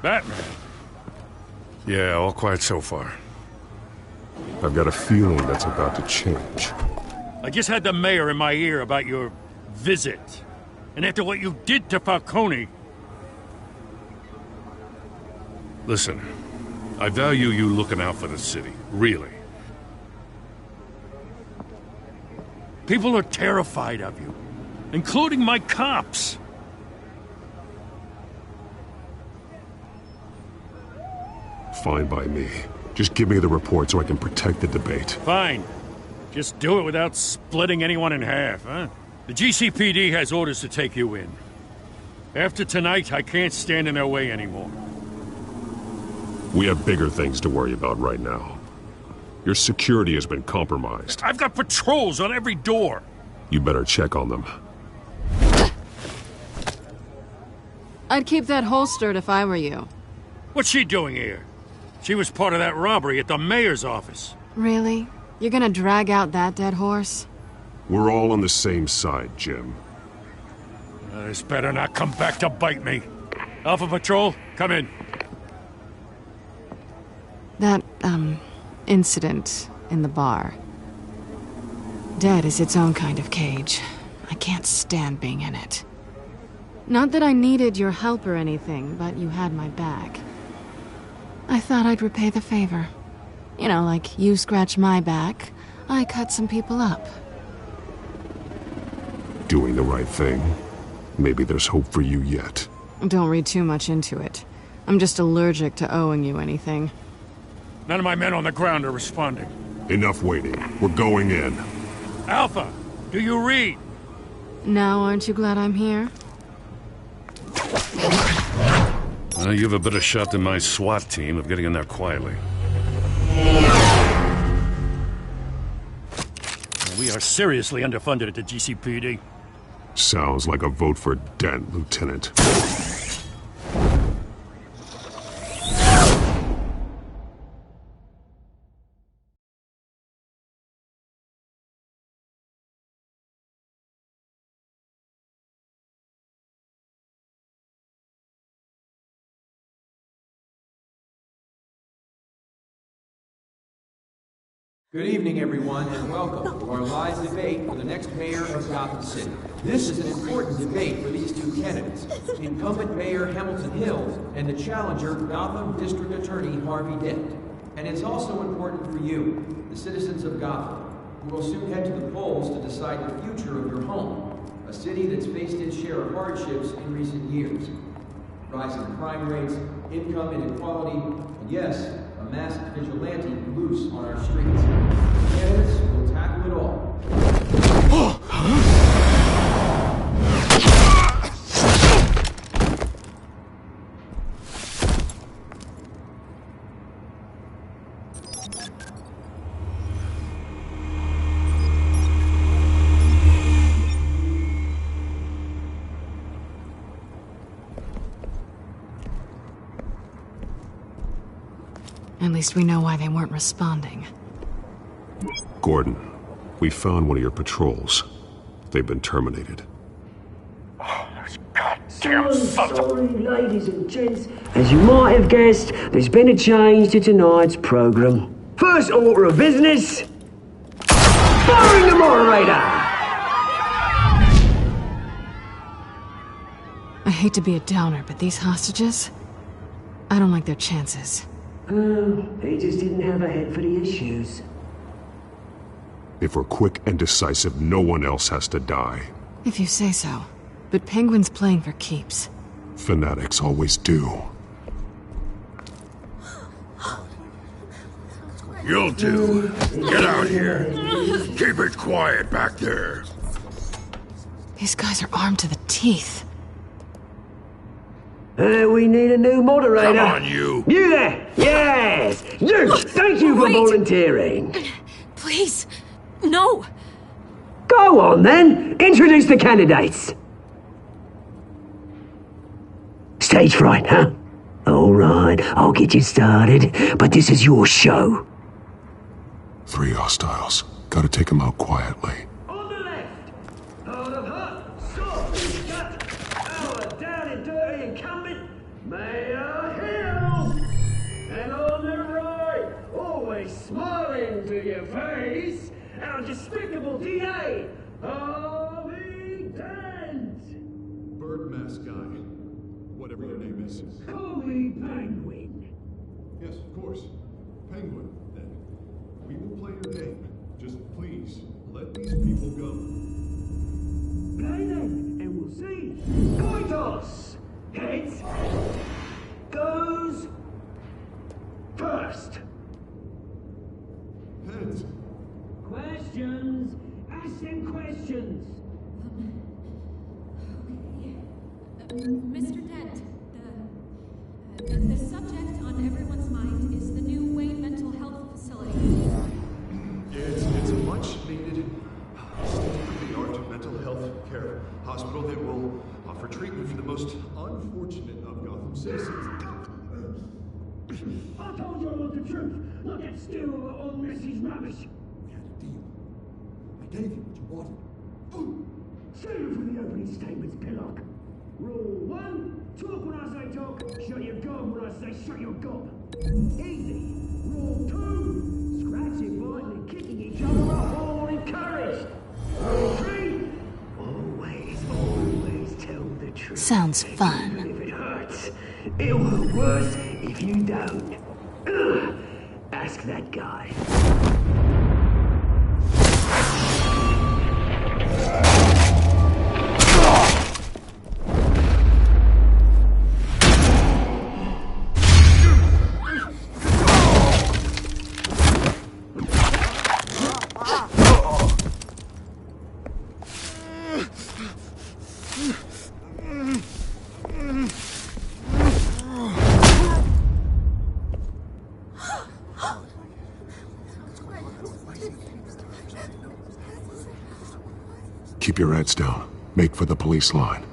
Batman. Yeah, all quiet so far. I've got a feeling that's about to change. I just had the mayor in my ear about your visit. And after what you did to Falcone... Listen, I value you looking out for the city, really. People are terrified of you, including my cops. Fine by me. Just give me the report so I can protect the debate. Fine. Just do it without splitting anyone in half, huh? The GCPD has orders to take you in. After tonight, I can't stand in their way anymore. We have bigger things to worry about right now. Your security has been compromised. I've got patrols on every door. You better check on them. I'd keep that holstered if I were you. What's she doing here? She was part of that robbery at the mayor's office. Really? You're gonna drag out that dead horse? We're all on the same side, Jim. This better not come back to bite me. Alpha Patrol, come in. That, incident in the bar. Dead is its own kind of cage. I can't stand being in it. Not that I needed your help or anything, but you had my back. I thought I'd repay the favor. You know, like you scratch my back, I cut some people up. Doing the right thing. Maybe there's hope for you yet. Don't read too much into it. I'm just allergic to owing you anything. None of my men on the ground are responding. Enough waiting. We're going in. Alpha, do you read? Now aren't you glad I'm here? Well, you have a better shot than my SWAT team of getting in there quietly. We are seriously underfunded at the GCPD. Sounds like a vote for Dent, Lieutenant. Good evening, everyone, and welcome to our live debate for the next mayor of Gotham City. This is an important debate for these two candidates, incumbent Mayor Hamilton Hill and the challenger, Gotham District Attorney Harvey Dent. And it's also important for you, the citizens of Gotham, who will soon head to the polls to decide the future of your home, a city that's faced its share of hardships in recent years. Rising crime rates, income inequality, and yes, a masked vigilante loose on our streets. Candidates will tackle it all. At least we know why they weren't responding. Gordon, we found one of your patrols. They've been terminated. Sorry, ladies and gents. As you might have guessed, there's been a change to tonight's program. First order of business, firing the moderator! I hate to be a downer, but these hostages, I don't like their chances. They just didn't have a head for the issues. If we're quick and decisive, no one else has to die. If you say so. But Penguin's playing for keeps. Fanatics always do. You'll do. Get out here. Keep it quiet back there. These guys are armed to the teeth. We need a new moderator. Come on, you. You there! Yes! You! Thank you for volunteering. Please, no. Go on, then. Introduce the candidates. Stage fright, huh? All right, I'll get you started, but this is your show. 3 hostiles. Gotta take them out quietly. On the left, out of hut, soft, gut, our down and dirty incumbent, Mayor Hill. And on the right, always smiling to your face, our despicable DA, Harvey Dent. Bird mask guy. Whatever your name is. Call me Penguin. Yes, of course. Penguin, then. We will play your game. Just please, let these people go. Play then, and we'll see. Coin toss. Heads. Goes first. Heads. Questions. Ask them questions. Mr. Dent, the subject on everyone's mind is the new Wayne Mental Health Facility. It's a much needed state-of-the-art mental health care hospital that will offer treatment for the most unfortunate of Gotham citizens. I told you I want the truth, not that still old message rubbish. We had a deal. I gave you what you wanted. Save it for the opening statements, Pillock. Rule 1, talk when I say talk, shut your gob when I say shut your gob. Easy. Rule 2, scratching, biting and kicking each other are all encouraged. Rule 3, always tell the truth. Sounds fun. Even if it hurts, it'll hurt worse if you don't. Ask that guy. Keep your heads down. Make for the police line.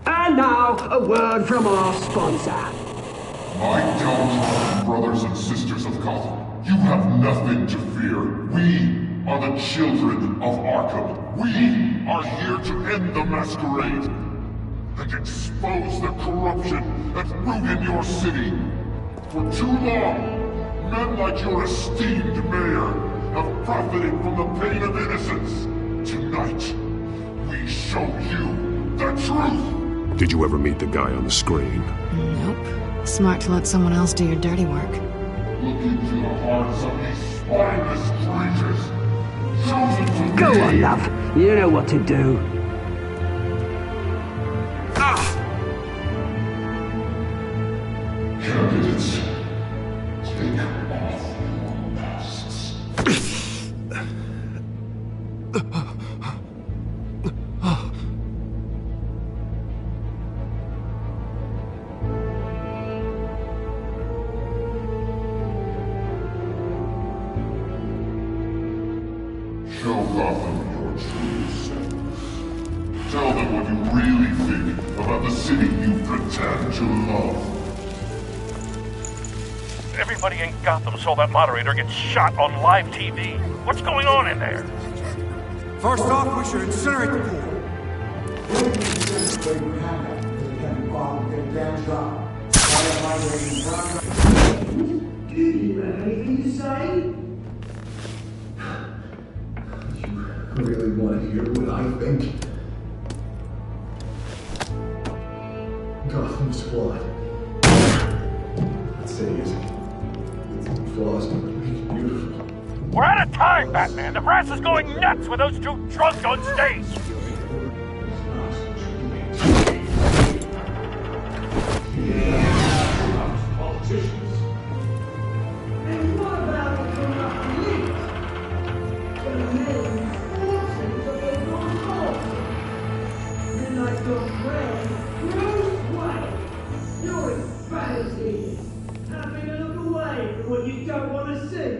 And now, a word from our sponsor. My downtrodden brothers and sisters of Gotham, you have nothing to fear. We are the children of Arkham. We are here to end the masquerade. and expose the corruption that's ruined your city. For too long, men like your esteemed mayor have profited from the pain of innocence. Tonight, we show you the truth! Did you ever meet the guy on the screen? Nope. Smart to let someone else do your dirty work. Look into the hearts of these spineless creatures. Chosen to Go on, love. You know what to do. Candidates, take off your masks. Show Gotham your true self. Tell them what you really think about the city you pretend to love. Everybody in Gotham saw that moderator get shot on live TV. What's going on in there? First off, we should incinerate the pool. Do you have anything to say? You really want to hear what I think? Gotham's flawed. That city is. Its flaws don't make it beautiful. We're out of time, Batman. The brass is going nuts with those two drunks on stage. Politicians. And what about the corrupt elite? The men fortunes of their own cause. You're like your friend, Bruce Wayne. You're as bad as he is. Happy to look away from what you don't want to see.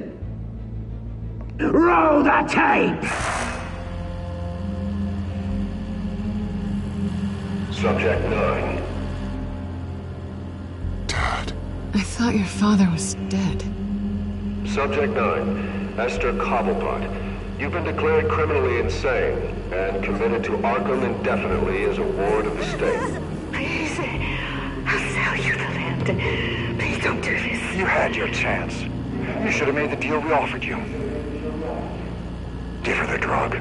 Roll the tape! Subject 9. I thought your father was dead. Subject 9. Esther Cobblepot. You've been declared criminally insane and committed to Arkham indefinitely as a ward of the state. Please, I'll sell you the land. Please don't do this. You had your chance. You should have made the deal we offered you. Give her the drug.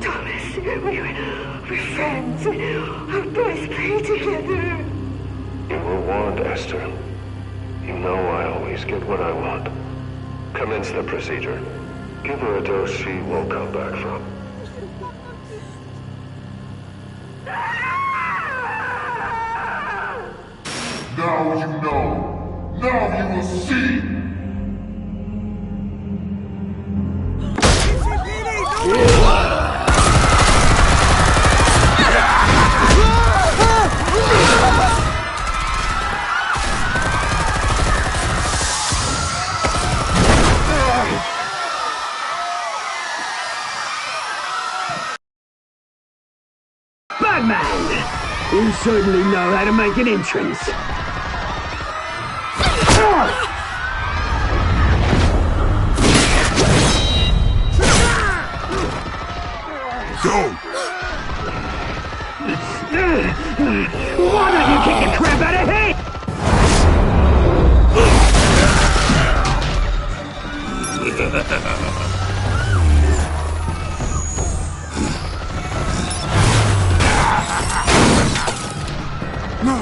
Thomas, we're friends. Our boys play together. You were warned, Esther. You know I always get what I want. Commence the procedure. Give her a dose she won't come back from. Now you know. Now you will see. Batman! You certainly know how to make an entrance. Go! Why don't you kick the crap out of him? No!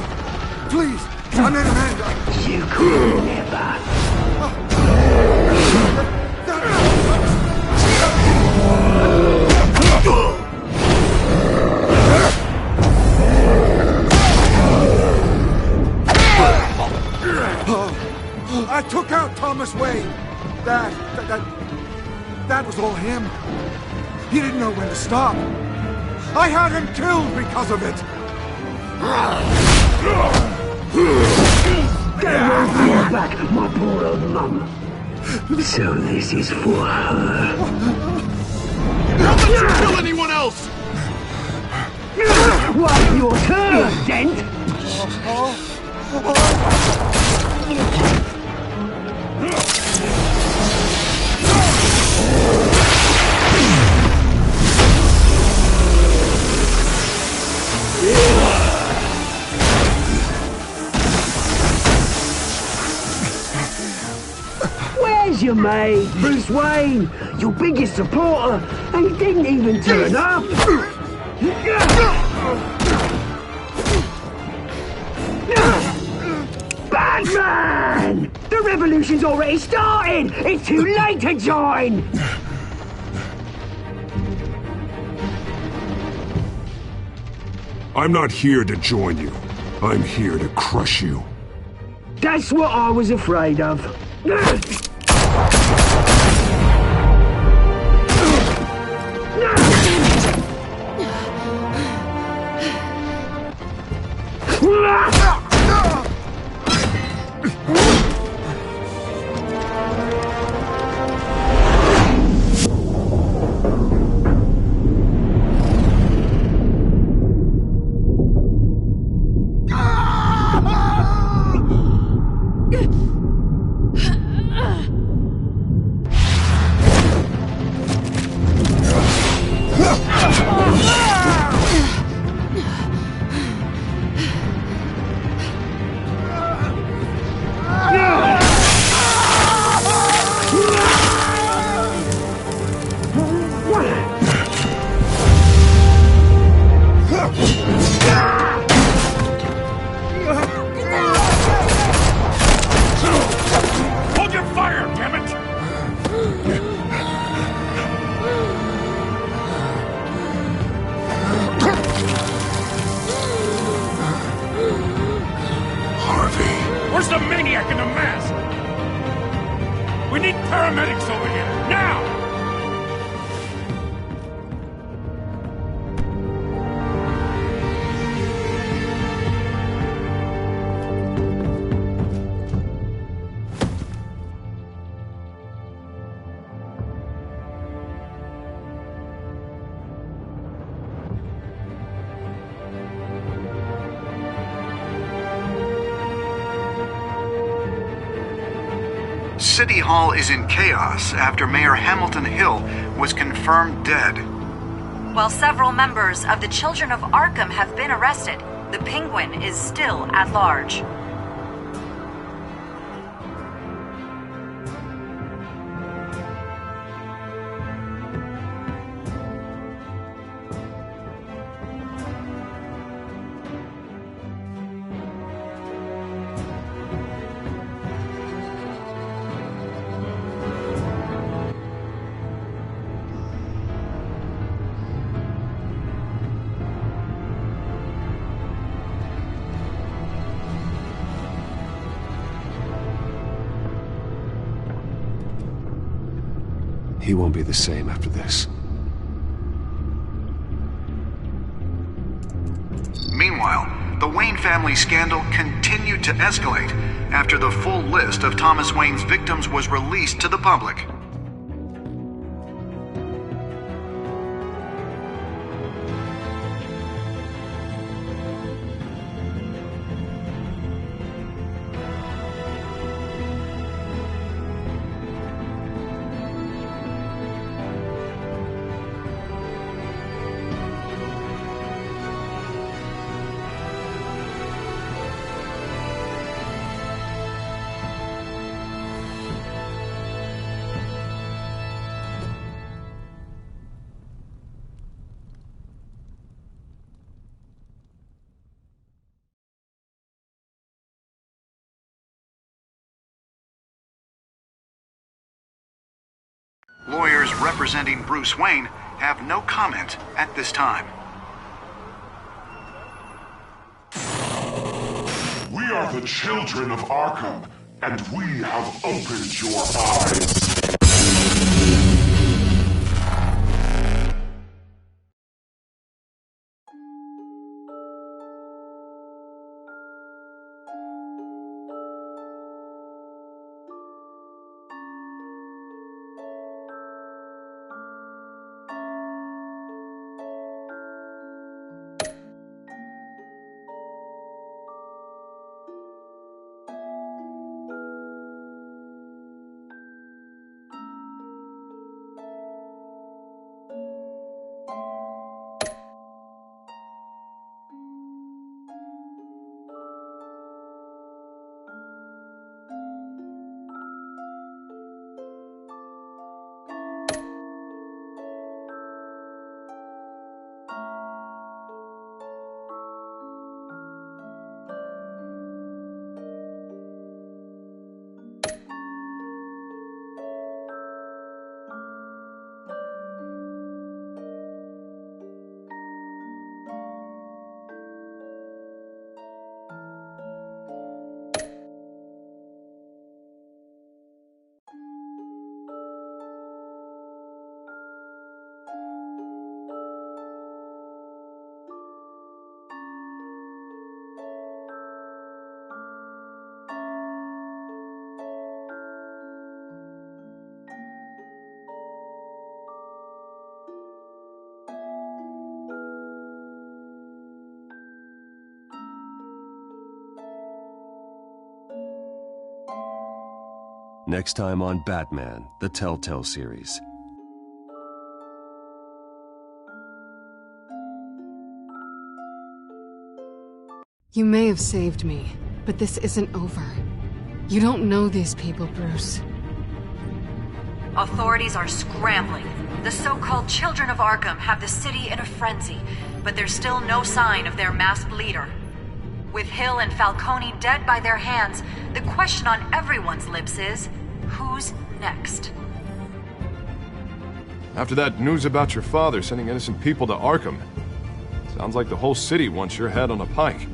Please! I made Amanda! You could never. I took out Thomas Wayne. That was all him. He didn't know when to stop. I had him killed because of it. Get your back, my poor old mum. So this is for her. Don't let you kill anyone else! Well, your turn, Dent. Here's your mate, Bruce Wayne, your biggest supporter, and he didn't even turn up. Batman! The revolution's already started! It's too late to join! I'm not here to join you. I'm here to crush you. That's what I was afraid of. Hold your fire, damn it! Harvey. Where's the maniac in the mask? We need paramedics over here, now! City Hall is in chaos after Mayor Hamilton Hill was confirmed dead. While several members of the Children of Arkham have been arrested, the Penguin is still at large. He won't be the same after this. Meanwhile, the Wayne family scandal continued to escalate after the full list of Thomas Wayne's victims was released to the public. Lawyers representing Bruce Wayne have no comment at this time. We are the children of Arkham, and we have opened your eyes. Next time on Batman, the Telltale series. You may have saved me, but this isn't over. You don't know these people, Bruce. Authorities are scrambling. The so-called Children of Arkham have the city in a frenzy, but there's still no sign of their masked leader. With Hill and Falcone dead by their hands, the question on everyone's lips is, who's next? After that news about your father sending innocent people to Arkham, sounds like the whole city wants your head on a pike.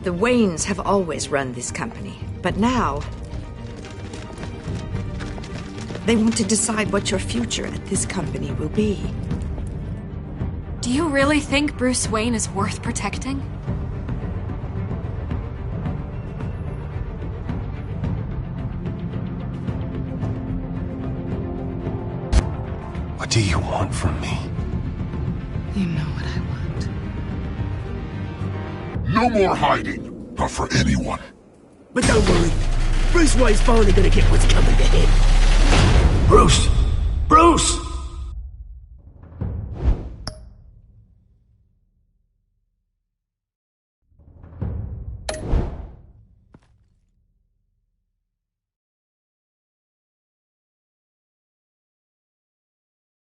The Waynes have always run this company, but now they want to decide what your future at this company will be. Do you really think Bruce Wayne is worth protecting? What do you want from me? You know what I want. No more hiding, not for anyone. But don't worry, Bruce Wayne's finally gonna get what's coming to him. Bruce! Bruce!